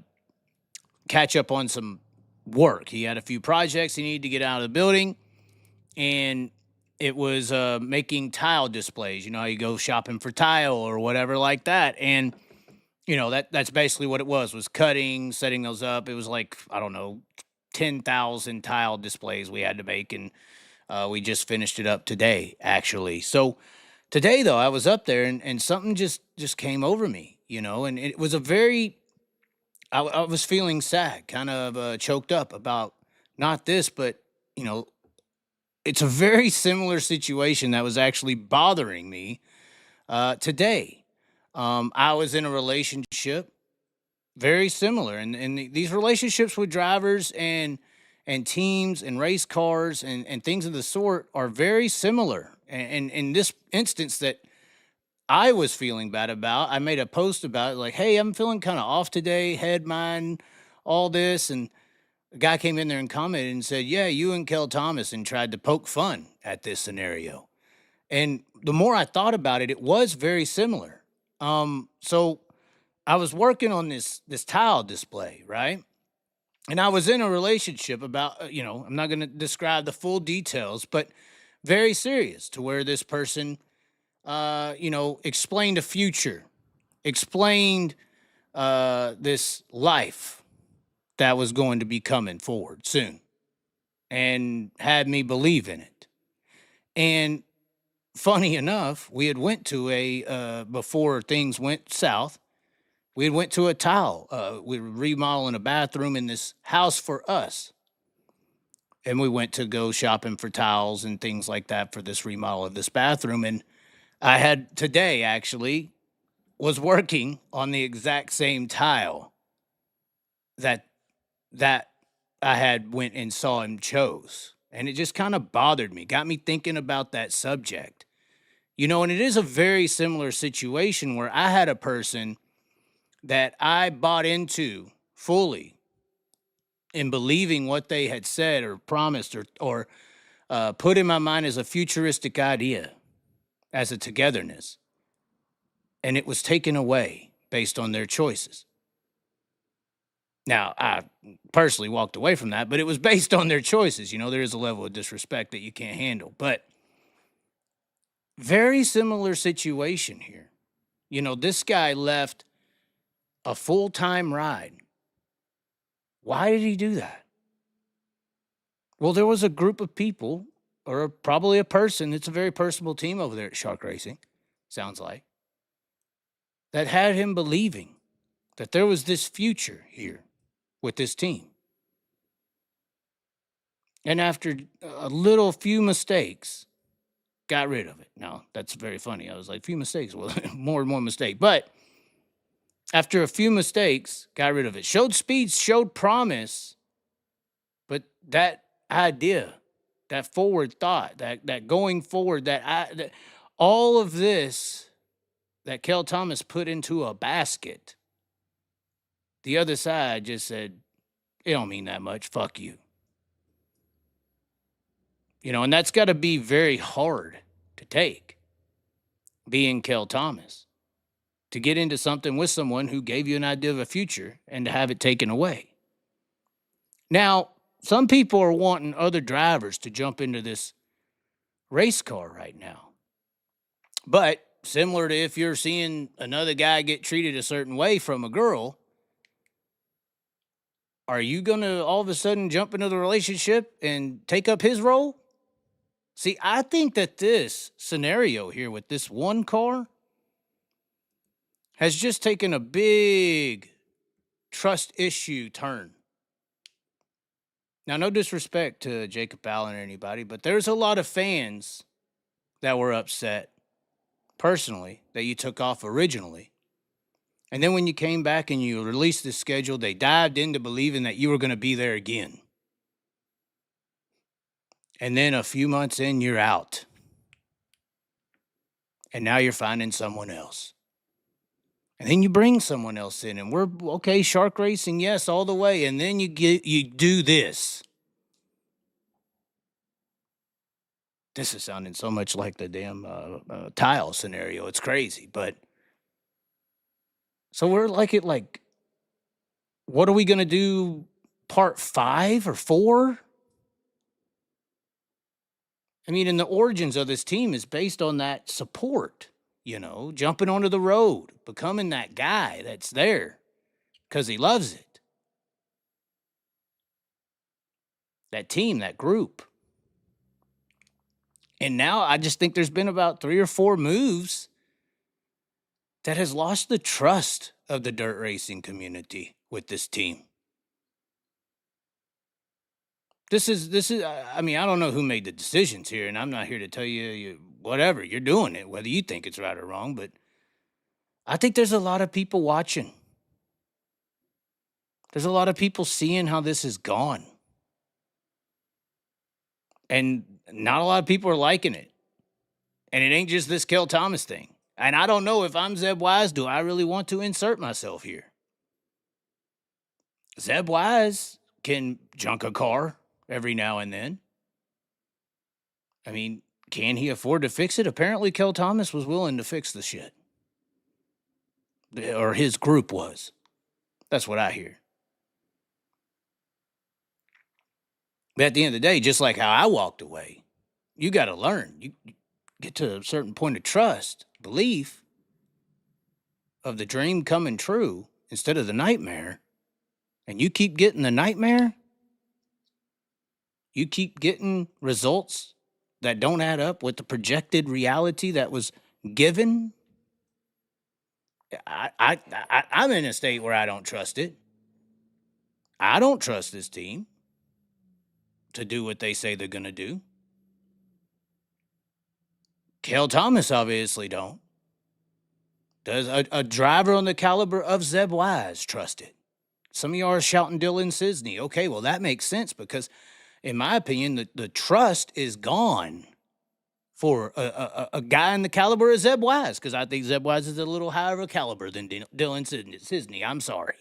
S1: catch up on some work. He had a few projects he needed to get out of the building, and it was making tile displays. You know how you go shopping for tile or whatever like that. And, that's basically what it was cutting, setting those up. It was like, I don't know, 10,000 tile displays we had to make, and we just finished it up today, actually. So today though, I was up there and something just came over me, and it was a very, I was feeling sad, kind of choked up about not this, but it's a very similar situation that was actually bothering me today. I was in a relationship very similar, and these relationships with drivers and teams and race cars and things of the sort are very similar. And in this instance that I was feeling bad about, I made a post about it, like, hey, I'm feeling kind of off today, head, mind, all this. And a guy came in there and commented and said, yeah, you and Cale Thomas, and tried to poke fun at this scenario. And the more I thought about it, it was very similar. So I was working on this tile display, right? And I was in a relationship about, I'm not going to describe the full details, but very serious, to where this person, explained a future, explained this life that was going to be coming forward soon, and had me believe in it. And funny enough, we had went to before things went south, we had went to a tile. We were remodeling a bathroom in this house for us. And we went to go shopping for tiles and things like that for this remodel of this bathroom. And I had today actually was working on the exact same tile that I had went and saw him chose. And it just kind of bothered me, got me thinking about that subject. And it is a very similar situation where I had a person that I bought into fully in believing what they had said or promised or put in my mind as a futuristic idea, as a togetherness. And it was taken away based on their choices. Now, I personally walked away from that, but it was based on their choices. There is a level of disrespect that you can't handle. But very similar situation here. This guy left a full-time ride. Why did he do that? Well, there was a group of people, or probably a person, it's a very personable team over there at Shark Racing, sounds like, that had him believing that there was this future here with this team. And after a few mistakes, got rid of it. Now, that's very funny. I was like, few mistakes, well, more and more mistake. But after a few mistakes, got rid of it. Showed speed, showed promise, but that idea, that forward thought, that going forward, that all of this that Cale Thomas put into a basket, the other side just said, it don't mean that much, fuck you. And that's got to be very hard to take, being Cale Thomas, to get into something with someone who gave you an idea of a future and to have it taken away. Now, some people are wanting other drivers to jump into this race car right now. But similar to if you're seeing another guy get treated a certain way from a girl, are you going to all of a sudden jump into the relationship and take up his role? See, I think that this scenario here with this one car has just taken a big trust issue turn. Now, no disrespect to Jacob Allen or anybody, but there's a lot of fans that were upset personally that you took off originally. And then when you came back and you released the schedule, they dived into believing that you were going to be there again. And then a few months in, you're out. And now you're finding someone else. And then you bring someone else in, and we're, okay, shark racing, yes, all the way. And then you do this. This is sounding so much like the damn tile scenario. It's crazy, but so we're like, what are we going to do? Part 5 or 4? I mean, and the origins of this team is based on that support, jumping onto the road, becoming that guy that's there because he loves it. That team, that group. And now I just think there's been about 3 or 4 moves that has lost the trust of the dirt racing community with this team. This is. I mean, I don't know who made the decisions here, and I'm not here to tell you whatever. You're doing it, whether you think it's right or wrong. But I think there's a lot of people watching. There's a lot of people seeing how this is gone. And not a lot of people are liking it. And it ain't just this Cale Thomas thing. And I don't know if I'm Zeb Wise, do I really want to insert myself here? Zeb Wise can junk a car every now and then. I mean, can he afford to fix it? Apparently, Cale Thomas was willing to fix the shit. Or his group was. That's what I hear. But at the end of the day, just like how I walked away, you got to learn. You get to a certain point of trust, belief of the dream coming true instead of the nightmare. And you keep getting the nightmare, you keep getting results that don't add up with the projected reality that was given. I'm in a state where I don't trust it. I don't trust this team to do what they say they're going to do. Cale Thomas obviously don't. Does a driver on the caliber of Zeb Wise trust it? Some of y'all are shouting Dylan Cisney. Okay, well, that makes sense because, in my opinion, the trust is gone for a guy in the caliber of Zeb Wise, because I think Zeb Wise is a little higher of a caliber than Dylan Cisney. I'm sorry.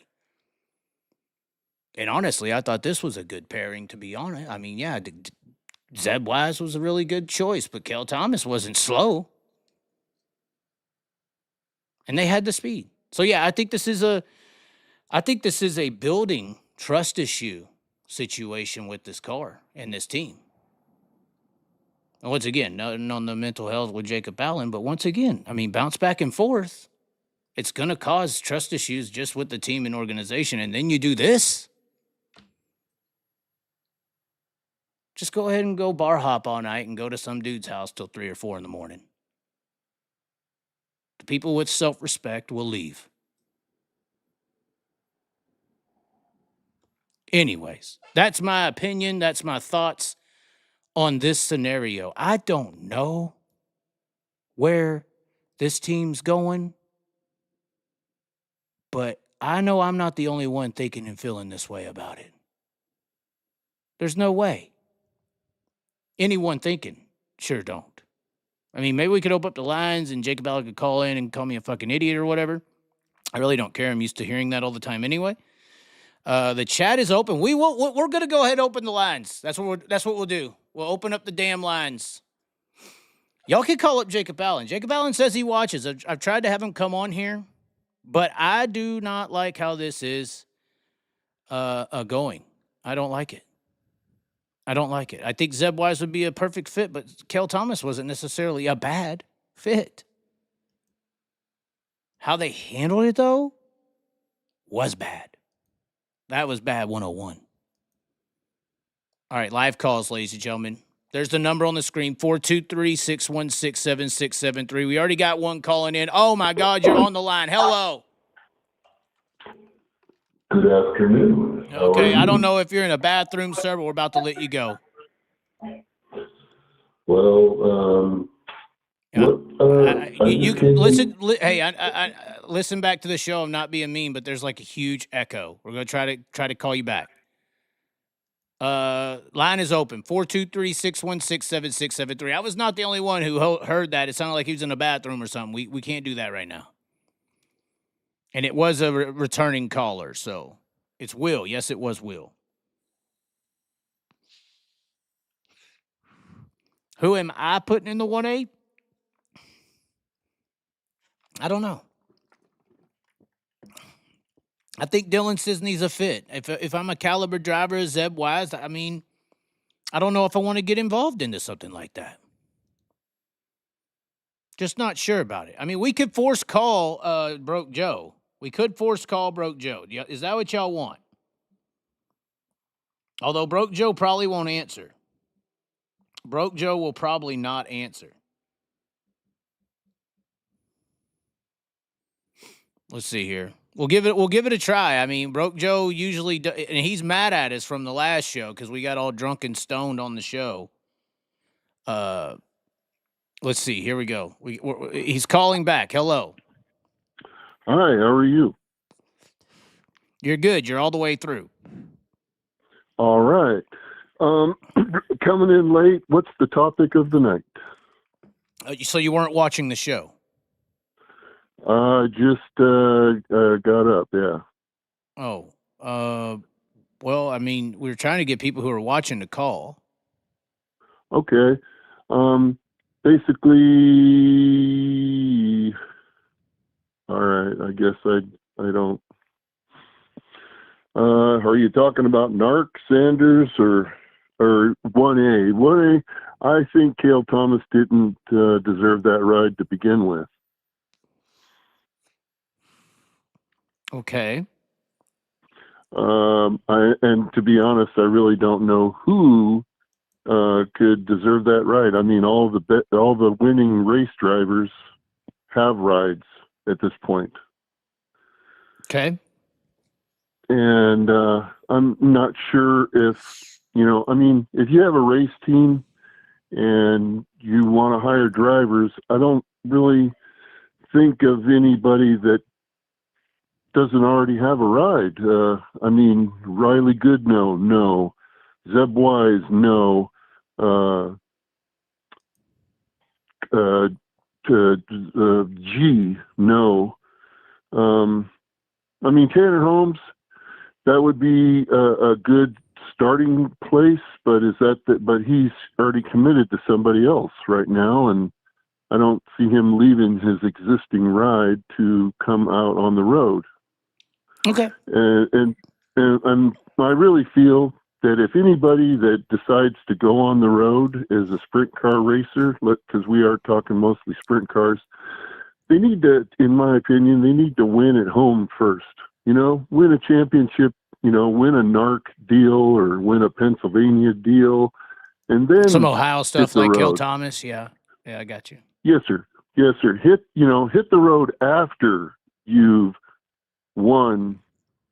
S1: And honestly, I thought this was a good pairing, to be honest. I mean, yeah, Zeb Wise was a really good choice, but Cale Thomas wasn't slow. And they had the speed. So, yeah, I think this is a building trust issue situation with this car and this team. And once again, nothing on the mental health with Jacob Allen, but once again, I mean, bounce back and forth. It's going to cause trust issues just with the team and organization. And then you do this. Just go ahead and go bar hop all night and go to some dude's house till 3 or 4 in the morning. The people with self-respect will leave. Anyways, that's my opinion. That's my thoughts on this scenario. I don't know where this team's going, but I know I'm not the only one thinking and feeling this way about it. There's no way. Anyone thinking sure don't. I mean, maybe we could open up the lines and Jacob Allen could call in and call me a fucking idiot or whatever. I really don't care. I'm used to hearing that all the time anyway. The chat is open. We're going to go ahead and open the lines. That's what we'll do. We'll open up the damn lines. Y'all can call up Jacob Allen. Jacob Allen says he watches. I've tried to have him come on here, but I do not like how this is going. I don't like it. I think Zeb Wise would be a perfect fit, but Cale Thomas wasn't necessarily a bad fit. How they handled it, though, was bad. That was bad 101. All right, live calls, ladies and gentlemen. There's the number on the screen, 423-616-7673. We already got one calling in. Oh, my God, you're on the line. Hello.
S8: Good afternoon.
S1: Okay, I don't know if you're in a bathroom, sir, but we're about to let you go.
S8: Well,
S1: you can listen. Hey, listen back to the show. I'm not being mean, but there's like a huge echo. We're gonna try to call you back. Line is open, 423-616-7673. I was not the only one who heard that. It sounded like he was in a bathroom or something. We can't do that right now. And it was a returning caller, so it's Will. Yes, it was Will. Who am I putting in the 1A? I don't know. I think Dylan Cisney's a fit. If I'm a caliber driver as Zeb Wise, I mean, I don't know if I want to get involved into something like that. Just not sure about it. I mean, we could force call Broke Joe. We could force call Broke Joe. Is that what y'all want? Although Broke Joe probably won't answer. Broke Joe will probably not answer. Let's see here. We'll give it a try. I mean, Broke Joe usually and he's mad at us from the last show because we got all drunk and stoned on the show. Let's see. Here we go. He's calling back. Hello.
S9: Hi, how are you?
S1: You're good. You're all the way through.
S9: All right. Coming in late, what's the topic of the night?
S1: So you weren't watching the show?
S9: Just got up, yeah.
S1: Oh. Well, I mean, we were trying to get people who are watching to call.
S9: Okay. Basically, all right, I guess I don't. Are you talking about Narc, Sanders, or 1A? 1A, I think Cale Thomas didn't deserve that ride to begin with.
S1: Okay.
S9: And to be honest, I really don't know who could deserve that ride. I mean, all the winning race drivers have rides at this point.
S1: Okay.
S9: And I'm not sure if, I mean, if you have a race team and you want to hire drivers, I don't really think of anybody that doesn't already have a ride. I mean, Riley Goodnow, no. Zeb Wise, no. G, no. I mean, Tanner Holmes, that would be a good starting place, but but he's already committed to somebody else right now, and I don't see him leaving his existing ride to come out on the road.
S1: Okay.
S9: And I really feel that if anybody that decides to go on the road as a sprint car racer, because we are talking mostly sprint cars, they need to, in my opinion, they need to win at home first. Win a championship, win a NARC deal or win a Pennsylvania deal, and then
S1: some Ohio stuff like
S9: road.
S1: Cale Thomas. Yeah, I got you.
S9: Yes, sir. Yes, sir. Hit the road after you've won,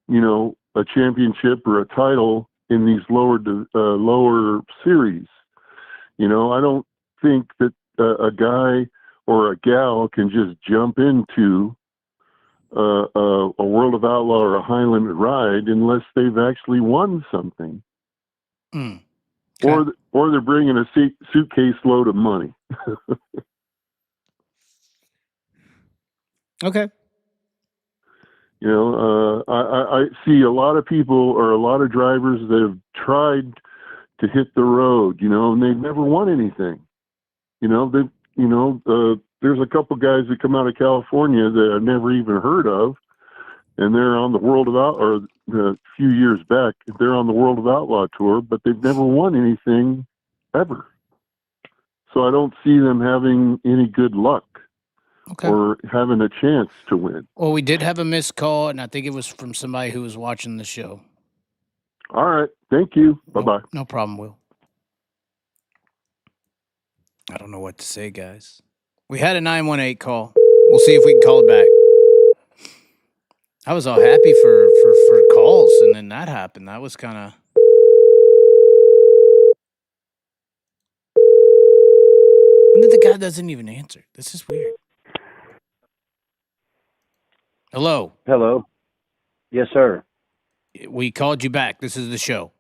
S9: a championship or a title in these lower series. I don't think that a guy or a gal can just jump into a World of Outlaw or a High Limit ride unless they've actually won something.
S1: Okay.
S9: Or they're bringing a suitcase load of money.
S1: Okay.
S9: I see a lot of people or a lot of drivers that have tried to hit the road, and they've never won anything. There's a couple guys that come out of California that I've never even heard of, and they're on the World of Outlaw, or a few years back, they're on the World of Outlaw tour, but they've never won anything ever. So I don't see them having any good luck.
S1: Okay.
S9: Or having a chance to win.
S1: Well, we did have a missed call, and I think it was from somebody who was watching the show.
S9: All right. Thank you. Bye-bye.
S1: No problem, Will. I don't know what to say, guys. We had a 918 call. We'll see if we can call it back. I was all happy for calls, and then that happened. That was kind of... And then the guy doesn't even answer. This is weird. Hello.
S2: Hello. Yes, sir.
S1: We called you back. This is the show.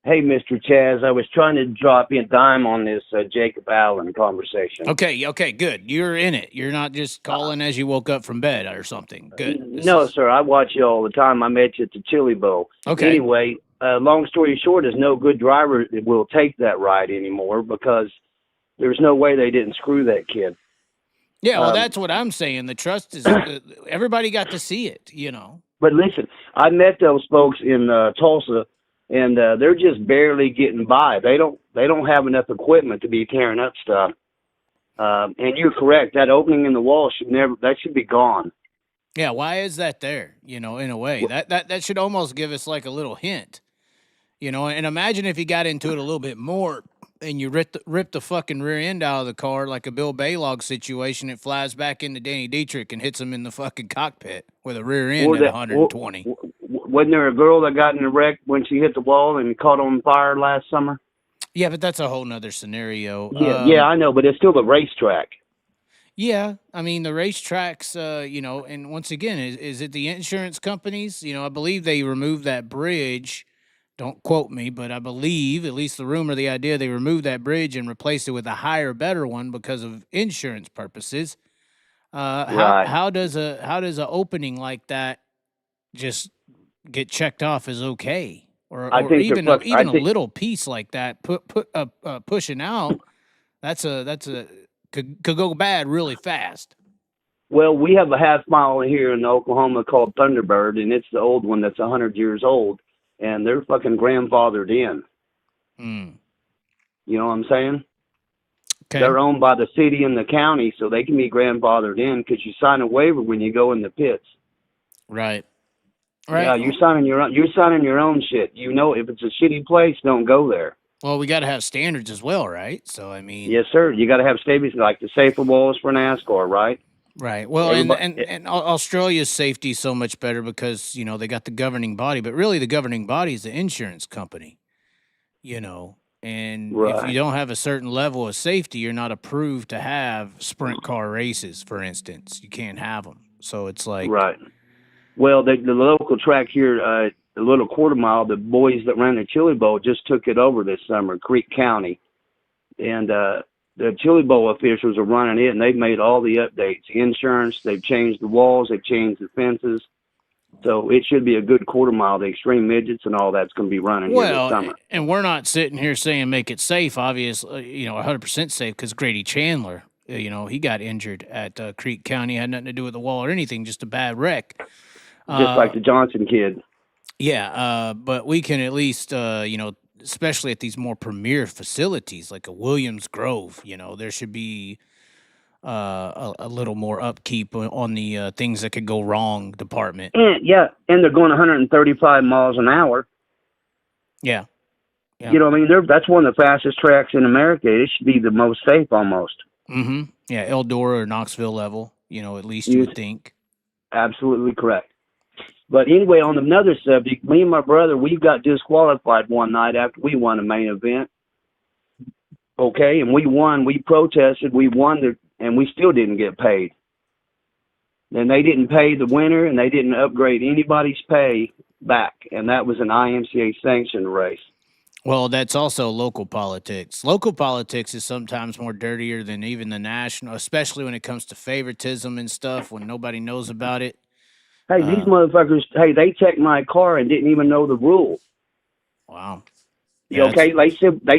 S2: Hey, Mr. Chaz, I was trying to drop you a dime on this Jacob Allen conversation.
S1: Okay, good. You're in it. You're not just calling as you woke up from bed or something. Good.
S2: Sir, I watch you all the time. I met you at the Chili Bowl.
S1: Okay.
S2: Anyway, long story short is no good driver will take that ride anymore because there's no way they didn't screw that kid.
S1: Yeah, well, that's what I'm saying. The trust is everybody got to see it,
S2: But listen, I met those folks in Tulsa, and they're just barely getting by. They don't have enough equipment to be tearing up stuff. And you're correct. That opening in the wall should be gone.
S1: Yeah, why is that there? In a way, that should almost give us like a little hint. And imagine if you got into it a little bit more and you rip the fucking rear end out of the car like a Bill Baylog situation, it flies back into Danny Dietrich and hits him in the fucking cockpit with a rear end at 120.
S2: Wasn't there a girl that got in a wreck when she hit the wall and caught on fire last summer?
S1: Yeah, but that's a whole nother scenario.
S2: Yeah, I know, but it's still a racetrack.
S1: Yeah, I mean the racetracks, and once again, is it the insurance companies? I believe they removed that bridge. Don't quote me, but I believe, at least the rumor, the idea, they removed that bridge and replaced it with a higher, better one because of insurance purposes.
S2: Right.
S1: How does a opening like that just get checked off as okay, or even a little piece like that pushing out? That's a could go bad really fast.
S2: Well, we have a half mile here in Oklahoma called Thunderbird, and it's the old one that's 100 years old, and they're fucking grandfathered in. You know what I'm saying? Okay. They're owned by the city and the county, so they can be grandfathered in because you sign a waiver when you go in the pits.
S1: Right.
S2: Yeah, you're signing your own shit. If it's a shitty place, don't go there.
S1: Well, we got to have standards as well, right? So, I mean...
S2: Yes, sir. You got to have standards like the safer walls for NASCAR, right?
S1: Right. Well, and Australia's safety is so much better because, they got the governing body, but really the governing body is the insurance company, and if you don't have a certain level of safety, you're not approved to have sprint car races, for instance. You can't have them. So it's like... Right.
S2: Well, the local track here... the little quarter mile, the boys that ran the Chili Bowl just took it over this summer, Creek County. And the Chili Bowl officials are running it, and they've made all the updates. Insurance, they've changed the walls, they've changed the fences. So it should be a good quarter mile. The extreme midgets and all that's going to be running here this summer.
S1: And we're not sitting here saying make it safe, obviously, 100% safe, because Grady Chandler, he got injured at Creek County. It had nothing to do with the wall or anything, just a bad wreck.
S2: Just like the Johnson kid.
S1: Yeah, but we can at least, especially at these more premier facilities like a Williams Grove, there should be a little more upkeep on the things that could go wrong department.
S2: And they're going 135 miles an hour.
S1: Yeah.
S2: That's one of the fastest tracks in America. It should be the most safe almost.
S1: Mm-hmm. Yeah, Eldora or Knoxville level, at least you would think.
S2: Absolutely correct. But anyway, on another subject, me and my brother, we got disqualified one night after we won a main event. Okay, and we won. We protested. We won, and we still didn't get paid. And they didn't pay the winner, and they didn't upgrade anybody's pay back. And that was an IMCA sanctioned race.
S1: Well, that's also local politics. Local politics is sometimes more dirtier than even the national, especially when it comes to favoritism and stuff, when nobody knows about it.
S2: Hey, these motherfuckers, they checked my car and didn't even know the rule.
S1: Wow.
S2: Yeah, okay, they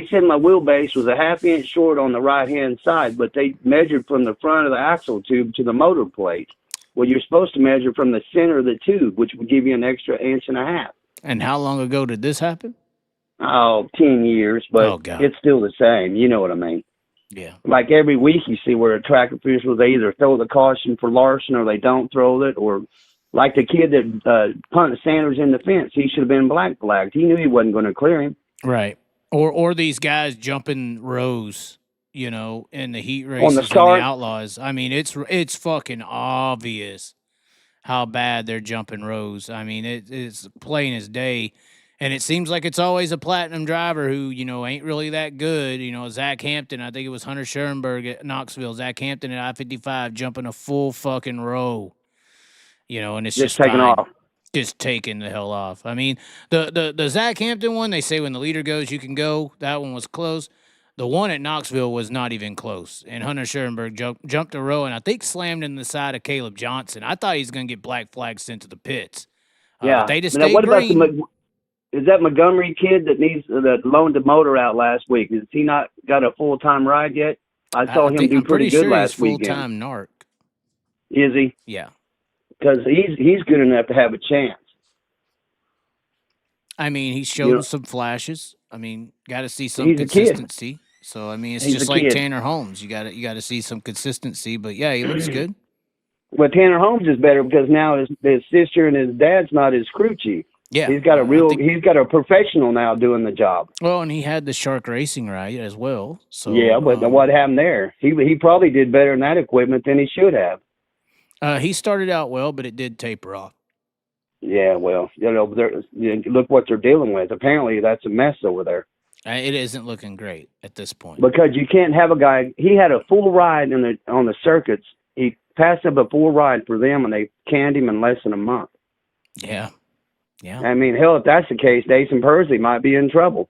S2: said my wheelbase was a half-inch short on the right-hand side, but they measured from the front of the axle tube to the motor plate. Well, you're supposed to measure from the center of the tube, which would give you an extra inch and a half.
S1: And how long ago did this happen?
S2: 10 years, but it's still the same. You know what I mean?
S1: Yeah.
S2: Like every week you see where a track official, they either throw the caution for Larson or they don't throw it, or... Like the kid that punted Sanders in the fence, he should have been black flagged. He knew he wasn't going to clear him.
S1: Right. Or these guys jumping rows, in the heat races
S2: on the
S1: and
S2: start.
S1: The Outlaws. I mean, it's fucking obvious how bad they're jumping rows. I mean, it's plain as day. And it seems like it's always a platinum driver who, ain't really that good. Zach Hampton, I think it was Hunter Schoenberg at Knoxville, Zach Hampton at I-55 jumping a full fucking row. And it's just
S2: taking off.
S1: Just taking the hell off. I mean, the Zach Hampton one, they say when the leader goes, you can go. That one was close. The one at Knoxville was not even close. And Hunter Schoenberg jumped a row and I think slammed in the side of Caleb Johnson. I thought he was going to get black flags sent to the pits.
S2: Yeah.
S1: They just stayed green.
S2: Is that Montgomery kid that loaned the motor out last week? Has he not got a full-time ride yet? I saw him do pretty good last weekend.
S1: Full-time narc.
S2: Is he?
S1: Yeah.
S2: Because he's good enough to have a chance.
S1: I mean, he's showing some flashes. I mean, got to see some consistency. So I mean, it's just like Tanner Holmes. You got to see some consistency. But yeah, he looks good.
S2: Well, Tanner Holmes is better because now his sister and his dad's not as crew chief.
S1: Yeah.
S2: He's got he's got a professional now doing the job.
S1: Well, and he had the Shark Racing right as well. So
S2: yeah, but what happened there? He probably did better in that equipment than he should have.
S1: He started out well, but it did taper off.
S2: Yeah, well, look what they're dealing with. Apparently, that's a mess over there.
S1: It isn't looking great at this point.
S2: Because you can't have a guy. He had a full ride on the circuits. He passed up a full ride for them, and they canned him in less than a month.
S1: Yeah, yeah.
S2: I mean, hell, if that's the case, Jason Persley might be in trouble.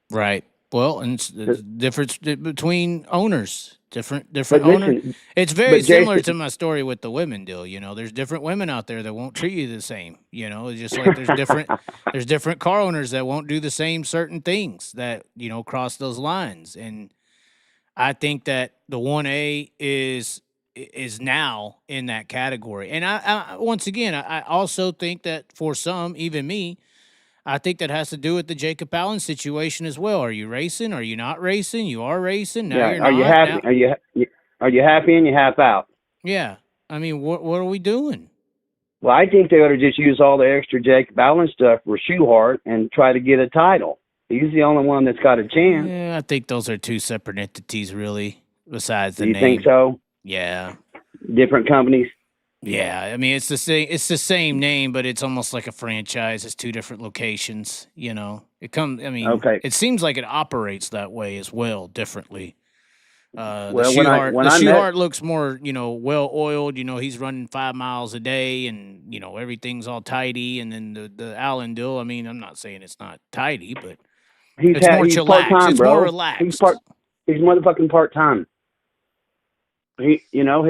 S1: Right. Well, and it's the difference between owners. Different owners. It's very similar to my story with the women deal. You know, there's different women out there that won't treat you the same. You know, it's just like there's different car owners that won't do the same certain things that, you know, cross those lines. And I think that the 1A is now in that category. And I once again, I also think that for some, even me, I think that has to do with the Jacob Allen situation as well. Are you racing? Are you not racing? You are racing. Now you're not.
S2: Are you happy? Now, are you happy and you half out?
S1: Yeah. I mean, what are we doing?
S2: Well, I think they ought to just use all the extra Jacob Allen stuff for Schuhart and try to get a title. He's the only one that's got a chance.
S1: Yeah, I think those are two separate entities, really. Besides the
S2: name.
S1: You
S2: think so?
S1: Yeah.
S2: Different companies.
S1: Yeah, I mean it's the same. It's the same name, but it's almost like a franchise. It's two different locations. You know, it seems like it operates that way as well, differently. The Schuhart looks more, you know, well oiled. You know, he's running 5 miles a day, and you know everything's all tidy. And then the Allen deal. I mean, I'm not saying it's not tidy, but it's more chillaxed. It's more relaxed.
S2: He's motherfucking part-time. His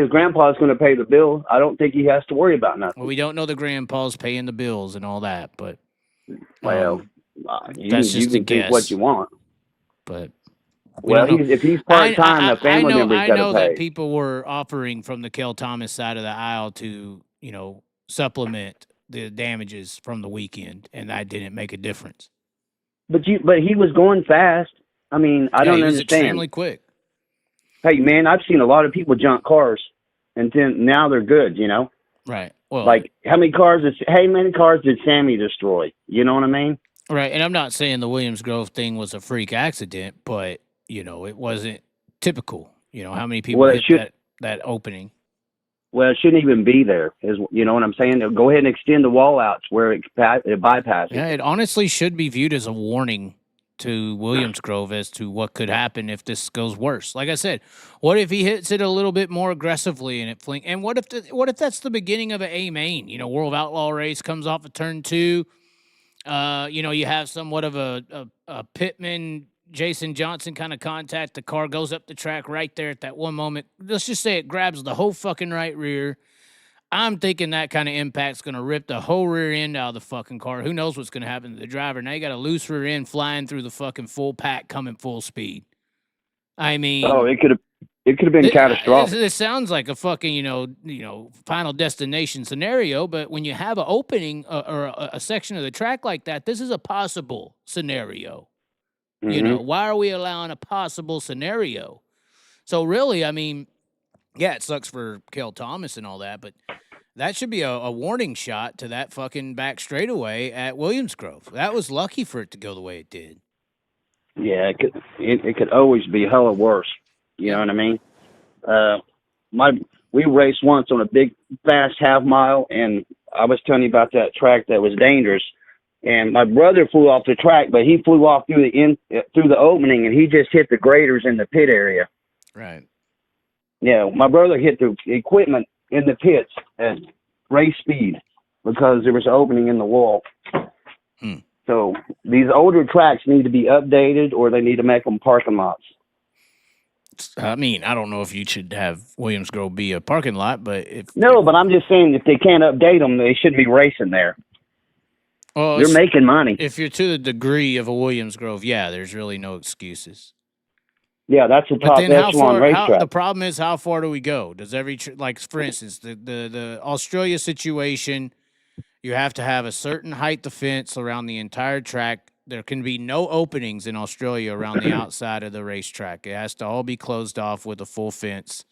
S2: grandpa's going to pay the bill. I don't think he has to worry about nothing.
S1: Well, we don't know the grandpa's paying the bills and all that, but
S2: that's just a guess. Think what you want,
S1: but
S2: if he's part-time, the family member's got to pay. I know
S1: that people were offering from the Cale Thomas side of the aisle to, you know, supplement the damages from the weekend, and that didn't make a difference.
S2: But he was going fast. I mean, I don't understand.
S1: Extremely quick.
S2: Hey, man, I've seen a lot of people junk cars, and then now they're good, you know?
S1: Right. Well,
S2: like, how many cars did Sammy destroy? You know what I mean?
S1: Right, and I'm not saying the Williams Grove thing was a freak accident, but, you know, it wasn't typical. You know, how many people hit that opening?
S2: Well, it shouldn't even be there. You know what I'm saying? Go ahead and extend the wall out to where it bypasses.
S1: Yeah, it honestly should be viewed as a warning to Williams Grove as to what could happen if this goes worse. Like I said, what if he hits it a little bit more aggressively and it flings? And what if that's the beginning of an A main? You know, World Outlaw race comes off of turn 2. You know, you have somewhat of a Pittman, Jason Johnson kind of contact. The car goes up the track right there at that one moment. Let's just say it grabs the whole fucking right rear. I'm thinking that kind of impact's going to rip the whole rear end out of the fucking car. Who knows what's going to happen to the driver? Now you got a loose rear end flying through the fucking full pack coming full speed. I mean...
S2: Oh, it could have been catastrophic.
S1: It sounds like a fucking, you know, Final Destination scenario, but when you have an opening or a section of the track like that, this is a possible scenario. Mm-hmm. You know, why are we allowing a possible scenario? So really, I mean... Yeah, it sucks for Cale Thomas and all that, but that should be a warning shot to that fucking back straightaway at Williams Grove. That was lucky for it to go the way it did.
S2: Yeah, it could always be hella worse. You know what I mean? We raced once on a big, fast half mile, and I was telling you about that track that was dangerous. And my brother flew off the track, but he flew off through the opening, and he just hit the graders in the pit area.
S1: Right.
S2: Yeah, my brother hit the equipment in the pits at race speed because there was an opening in the wall. So these older tracks need to be updated, or they need to make them parking lots.
S1: I mean, I don't know if you should have Williams Grove be a parking lot, but
S2: but I'm just saying if they can't update them, they shouldn't be racing there.
S1: Well,
S2: they're making money.
S1: If you're to the degree of a Williams Grove, yeah, there's really no excuses.
S2: Yeah, that's a top echelon racetrack.
S1: The problem is, how far do we go? Does like, for instance, the Australia situation, you have to have a certain height of fence around the entire track. There can be no openings in Australia around the outside of the racetrack. It has to all be closed off with a full fence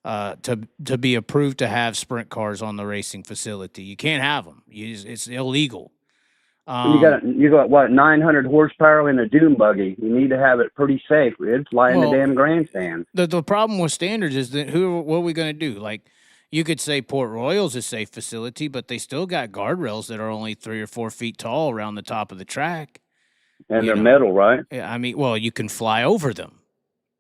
S1: to be approved to have sprint cars on the racing facility. You can't have them. It's illegal.
S2: You got what, 900 horsepower in a dune buggy. You need to have it pretty safe. It'd fly in the damn grandstand.
S1: The problem with standards is that what are we going to do? Like, you could say Port Royal's a safe facility, but they still got guardrails that are only 3 or 4 feet tall around the top of the track.
S2: And they're metal, right?
S1: Yeah, I mean, well, you can fly over them.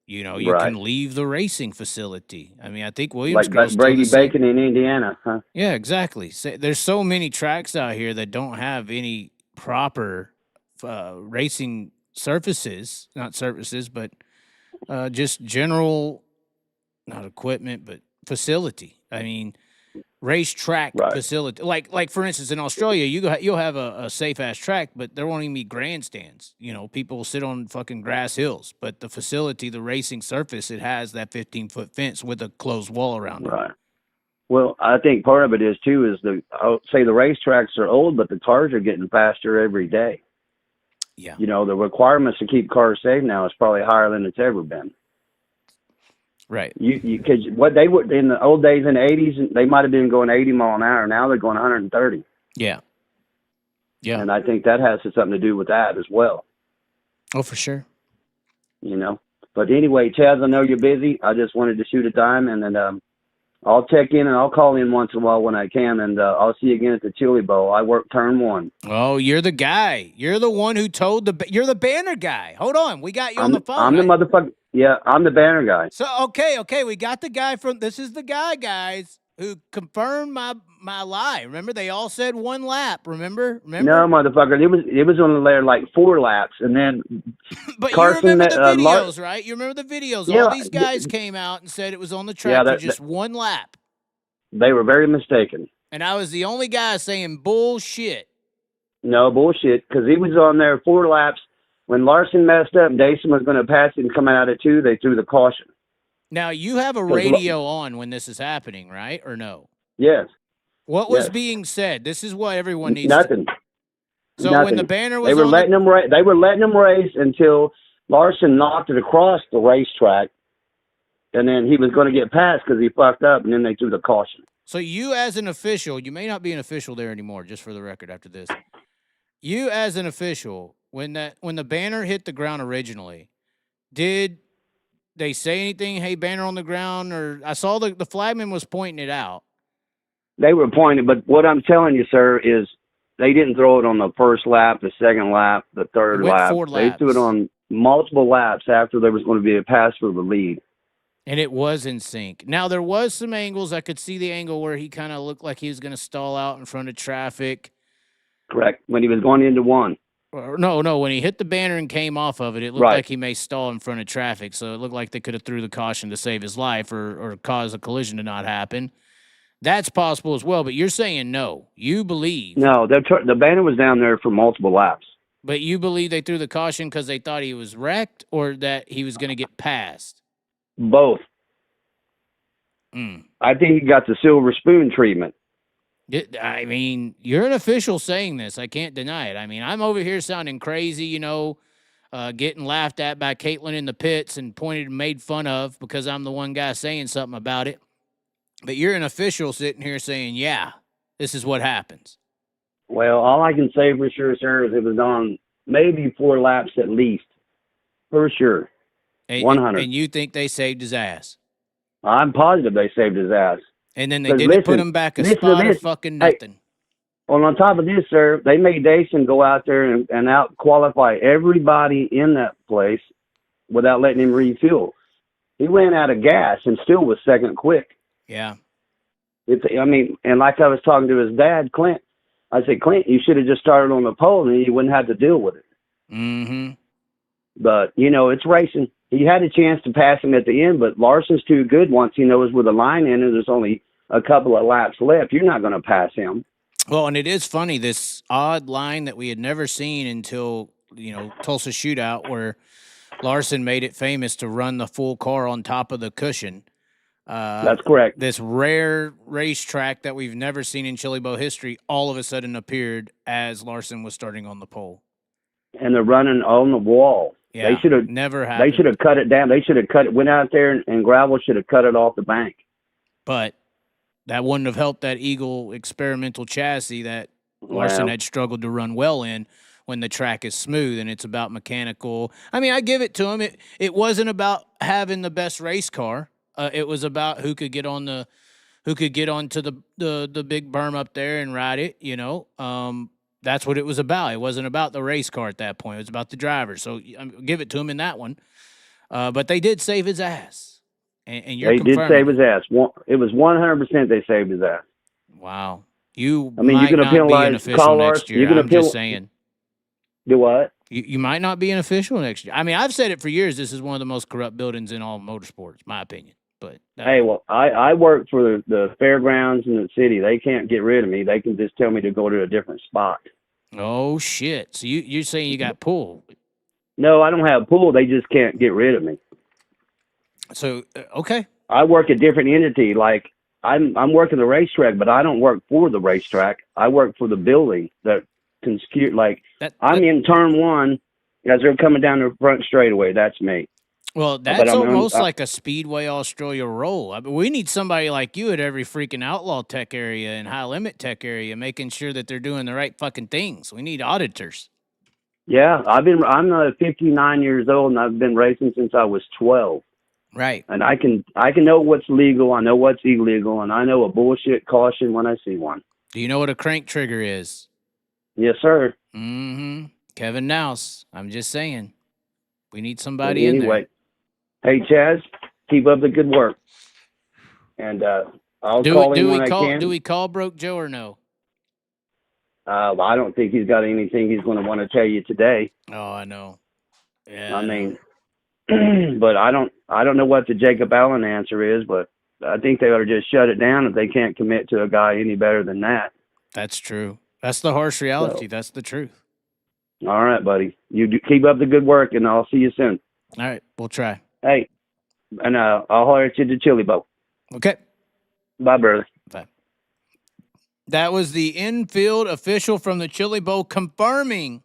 S1: You know, you can leave the racing facility. I mean, I think Williams
S2: like Brady Bacon in Indiana, huh?
S1: Yeah, exactly. There's so many tracks out here that don't have any proper racing surfaces, not surfaces, but just general, not equipment, but facility. I mean, racetrack facility. Like for instance, in Australia, you'll have a safe ass track, but there won't even be grandstands. You know, people will sit on fucking grass hills, but the facility, the racing surface, it has that 15-foot fence with a closed wall around it.
S2: Right. Well, I think part of it is too is I'll say the racetracks are old, but the cars are getting faster every day.
S1: Yeah.
S2: You know, the requirements to keep cars safe now is probably higher than it's ever been.
S1: Right.
S2: Because what they were in the old days in the 80s, they might have been going 80 mile an hour. Now they're going 130.
S1: Yeah. Yeah.
S2: And I think that has something to do with that as well.
S1: Oh, for sure.
S2: You know. But anyway, Chaz, I know you're busy. I just wanted to shoot a time, and then I'll check in and I'll call in once in a while when I can, and I'll see you again at the Chili Bowl. I work turn 1.
S1: Oh, you're the guy. You're the one who told you're the banner guy. Hold on, we got you on the phone.
S2: I'm the motherfucker. Yeah, I'm the banner guy.
S1: So okay, we got the guy this is the guy, guys, who confirmed my lie. Remember, they all said 1 lap. Remember?
S2: No, motherfucker. It was on there like 4 laps, and then.
S1: But
S2: Carson,
S1: you remember the videos, right? You remember the videos.
S2: Yeah,
S1: all these guys came out and said it was on the track for just 1 lap.
S2: They were very mistaken.
S1: And I was the only guy saying bullshit.
S2: No bullshit, because he was on there 4 laps. When Larson messed up and Dason was going to pass him coming out of 2, they threw the caution.
S1: Now, you have a radio on when this is happening, right? Or no?
S2: Yes.
S1: What was being said? This is what everyone needs
S2: Nothing.
S1: So
S2: Nothing.
S1: when the banner was
S2: they were letting them race until Larson knocked it across the racetrack, and then he was going to get passed because he fucked up, and then they threw the caution.
S1: So you as an official, you may not be an official there anymore, just for the record after this. You as an official, when the banner hit the ground originally, did they say anything, hey, banner on the ground? Or I saw the flagman was pointing it out.
S2: They were pointing, but what I'm telling you, sir, is they didn't throw it on the first lap, the second lap, the third lap.
S1: 4 laps.
S2: They threw it on multiple laps after there was going to be a pass for the lead.
S1: And it was in sync. Now, there was some angles. I could see the angle where he kind of looked like he was going to stall out in front of traffic.
S2: Correct. When he was going into 1.
S1: No. When he hit the banner and came off of it, it looked like he may stall in front of traffic. So it looked like they could have threw the caution to save his life or cause a collision to not happen. That's possible as well. But you're saying no. You believe.
S2: No, the banner was down there for multiple laps.
S1: But you believe they threw the caution because they thought he was wrecked or that he was going to get passed?
S2: Both. I think he got the silver spoon treatment.
S1: I mean, you're an official saying this. I can't deny it. I mean, I'm over here sounding crazy, getting laughed at by Caitlin in the pits and pointed and made fun of because I'm the one guy saying something about it. But you're an official sitting here saying, yeah, this is what happens.
S2: Well, all I can say for sure, sir, is it was on maybe 4 laps at least. For sure. 100.
S1: And you think they saved his ass?
S2: I'm positive they saved his ass.
S1: And then they didn't put him back a spot or fucking nothing.
S2: Hey, well, on top of this, sir, they made Dason go out there and out-qualify everybody in that place without letting him refuel. He ran out of gas and still was second quick.
S1: Yeah.
S2: And like I was talking to his dad, Clint, I said, Clint, you should have just started on the pole and you wouldn't have to deal with it.
S1: Mm-hmm.
S2: But, it's racing. He had a chance to pass him at the end, but Larson's too good once he knows where the line is and there's only a couple of laps left. You're not going to pass him.
S1: Well, and it is funny, this odd line that we had never seen until, Tulsa Shootout, where Larson made it famous to run the full car on top of the cushion.
S2: That's correct.
S1: This rare racetrack that we've never seen in Chili Bowl history all of a sudden appeared as Larson was starting on the pole.
S2: And they're running on the wall.
S1: Yeah,
S2: they should have
S1: never happened.
S2: They should have cut it down. They should have went out there and gravel should have cut it off the bank.
S1: But that wouldn't have helped that Eagle experimental chassis that Larson
S2: Wow.
S1: had struggled to run well in when the track is smooth and it's about mechanical. I mean, I give it to him. It wasn't about having the best race car. It was about who could get onto the big berm up there and ride it. That's what it was about. It wasn't about the race car at that point. It was about the driver. So give it to him in that one. But they did save his ass, and you're
S2: They did
S1: confirming
S2: save his ass. It was 100% they saved his ass.
S1: Wow. You
S2: I mean,
S1: might
S2: you're going
S1: not
S2: to
S1: be an
S2: penalize
S1: official
S2: Kyle
S1: next
S2: Larson.
S1: year.
S2: You're going
S1: I'm just saying.
S2: Do what?
S1: You might not be an official next year. I mean, I've said it for years. This is one of the most corrupt buildings in all motorsports, my opinion. But
S2: Hey, well, I work for the fairgrounds in the city. They can't get rid of me. They can just tell me to go to a different spot.
S1: Oh, shit. So you're saying you got pulled.
S2: No, I don't have a pool. They just can't get rid of me.
S1: So, okay.
S2: I work a different entity. Like I'm working the racetrack, but I don't work for the racetrack. I work for the building that can secure. Like I'm in turn one as they're coming down the front straightaway. That's me.
S1: Well, that's almost like a Speedway Australia role. I mean, we need somebody like you at every freaking outlaw tech area and high limit tech area, making sure that they're doing the right fucking things. We need auditors.
S2: Yeah, I'm 59 years old, and I've been racing since I was 12.
S1: Right.
S2: And I can know what's legal, I know what's illegal, and I know a bullshit caution when I see one.
S1: Do you know what a crank trigger is?
S2: Yes, sir.
S1: Mm-hmm. Kevin Nouse. I'm just saying. We need somebody in there.
S2: Anyway, hey, Chaz, keep up the good work. And I'll call him when I can.
S1: Do we call Broke Joe or no?
S2: I don't think he's got anything he's going to want to tell you today.
S1: Oh, I know. Yeah.
S2: I mean, but I don't know what the Jacob Allen answer is, but I think they ought to just shut it down if they can't commit to a guy any better than that.
S1: That's true. That's the harsh reality.
S2: So,
S1: that's the truth.
S2: All right, buddy. Keep up the good work, and I'll see you soon.
S1: All right, we'll try.
S2: Hey, and I'll holler at you at the Chili Bowl.
S1: Okay.
S2: Bye, brother.
S1: Bye. That was the infield official from the Chili Bowl confirming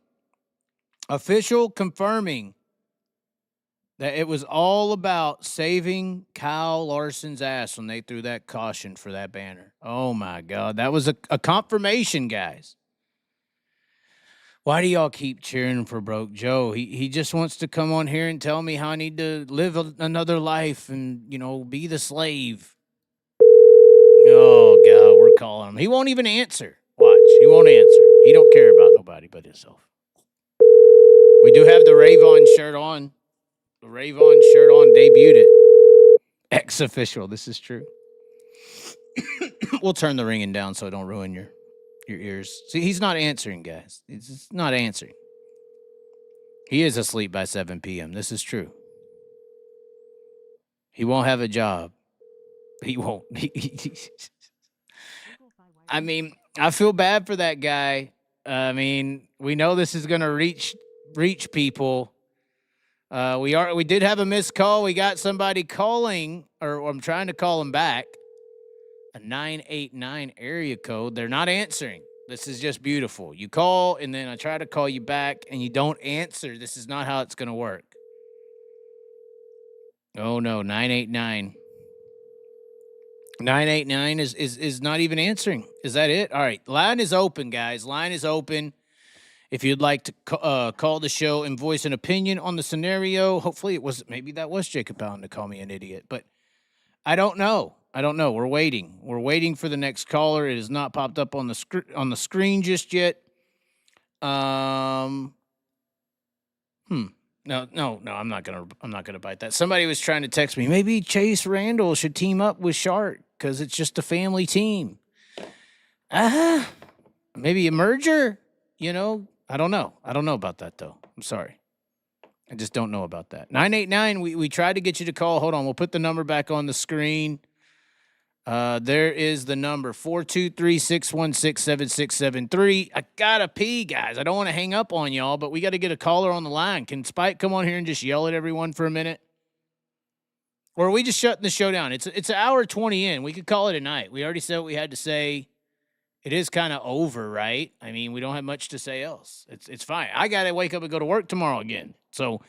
S1: that it was all about saving Kyle Larson's ass when they threw that caution for that banner. Oh, my God. That was a confirmation, guys. Why do y'all keep cheering for Broke Joe? He just wants to come on here and tell me how I need to live another life and, be the slave. Oh, God, we're calling him. He won't even answer. Watch. He won't answer. He don't care about nobody but himself. We do have the Ravon shirt on. The Ravon shirt on, debuted it. Ex-official. This is true. We'll turn the ringing down so it don't ruin your ears. See, he's not answering, guys. He's just not answering. He is asleep by 7 p.m. This is true. He won't have a job. He won't. I mean, I feel bad for that guy. I mean, we know this is going to reach people. We did have a missed call. We got somebody calling, or I'm trying to call him back. A 989 area code. They're not answering. This is just beautiful. You call, and then I try to call you back, and you don't answer. This is not how it's going to work. Oh, no, 989. 989 is not even answering. Is that it? All right, line is open, guys. Line is open. If you'd like to call the show and voice an opinion on the scenario, hopefully maybe that was Jacob Allen to call me an idiot, but I don't know. We're waiting. We're waiting for the next caller. It has not popped up on the screen just yet. No, I'm not gonna bite that. Somebody was trying to text me. Maybe Chase Randall should team up with Shark because it's just a family team. Maybe a merger. I don't know. I don't know about that though. I'm sorry. I just don't know about that. 989. We tried to get you to call. Hold on. We'll put the number back on the screen. There is the number 423-616-7673. I gotta pee, guys. I don't want to hang up on y'all, but we got to get a caller on the line. Can Spike come on here and just yell at everyone for a minute? Or are we just shutting the show down? It's an hour 20 in. We could call it a night. We already said what we had to say. It is kind of over, right? I mean, we don't have much to say else. It's fine. I got to wake up and go to work tomorrow again. So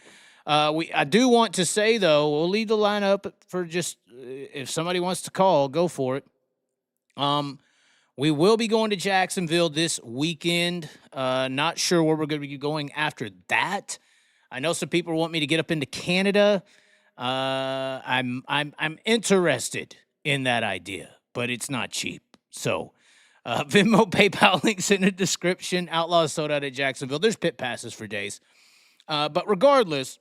S1: I do want to say, though, we'll leave the line up for just if somebody wants to call, go for it. We will be going to Jacksonville this weekend. Not sure where we're going to be going after that. I know some people want me to get up into Canada. I'm interested in that idea, but it's not cheap. So, Venmo, PayPal links in the description. Outlaws sold out at Jacksonville. There's pit passes for days. But regardless,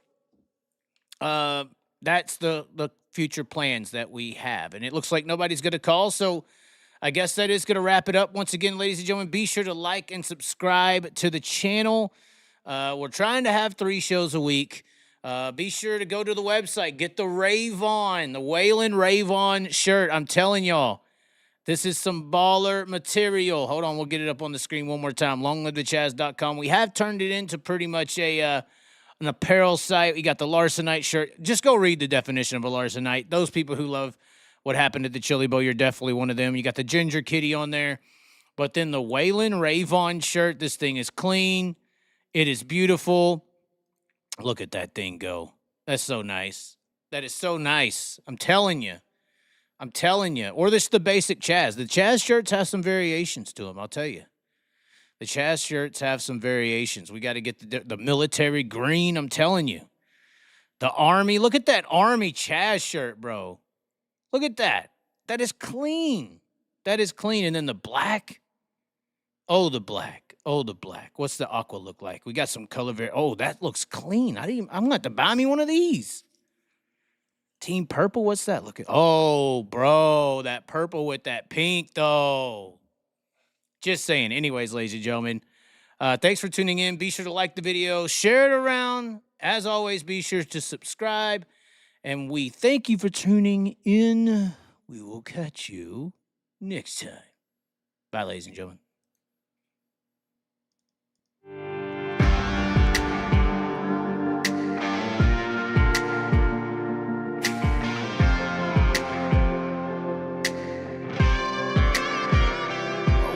S1: that's the future plans that we have. And it looks like nobody's going to call, so I guess that is going to wrap it up. Once again, ladies and gentlemen, be sure to like and subscribe to the channel. We're trying to have 3 shows a week. Be sure to go to the website, get the Rave On, the Waylon Rave On shirt. I'm telling y'all, this is some baller material. Hold on, we'll get it up on the screen one more time. LongLiveTheChaz.com. We have turned it into pretty much an apparel site. We got the Larsonite shirt. Just go read the definition of a Larsonite. Those people who love what happened at the Chili Bowl, you're definitely one of them. You got the Ginger Kitty on there. But then the Waylon Rave On shirt, this thing is clean. It is beautiful. Look at that thing go. That's so nice. That is so nice. I'm telling you. I'm telling you. Or this the basic Chaz. The Chaz shirts have some variations to them, I'll tell you. The Chaz shirts have some variations. We got to get the military green, I'm telling you. The Army. Look at that Army Chaz shirt, bro. Look at that. That is clean. That is clean. And then the black. Oh, the black. Oh, the black. What's the aqua look like? We got some color. Oh, that looks clean. I'm going to have to buy me one of these. Team purple. What's that looking? Oh, bro. That purple with that pink, though. Just saying. Anyways, ladies and gentlemen, thanks for tuning in. Be sure to like the video. Share it around. As always, be sure to subscribe. And we thank you for tuning in. We will catch you next time. Bye, ladies and gentlemen.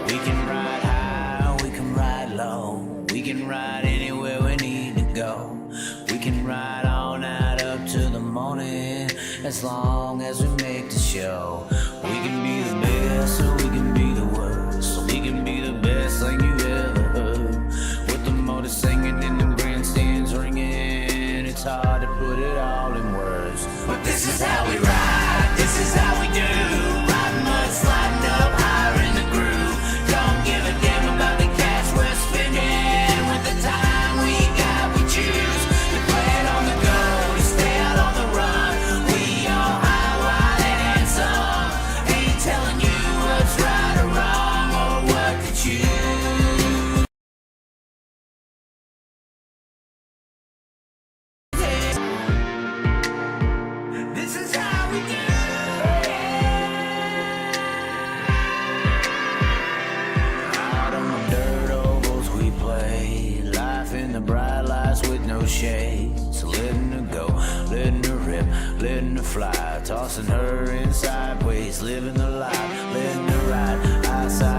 S1: We can ride high, we can ride low. We can ride anywhere we need to go. We can ride all night up to the morning, as long as we make the show. We can be the best, or we can be the worst. We can be the best thing you ever heard. With the motor singing and the grandstands ringing, it's hard to put it all in words. But this is how we ride, this is how we do. Riding mud, sliding up higher in the groove. Don't give a damn about the cash we're spending. With the time we got, we choose to play it on the go, to stay out on the run. We all high, riding and some. Ain't telling you what's right or wrong, or what to choose. This is how we do. Out on the dirt ovals we play, life in the bright lights with no shade. So letting her go, letting her rip, letting her fly, tossing her in sideways, living the life, letting her ride outside.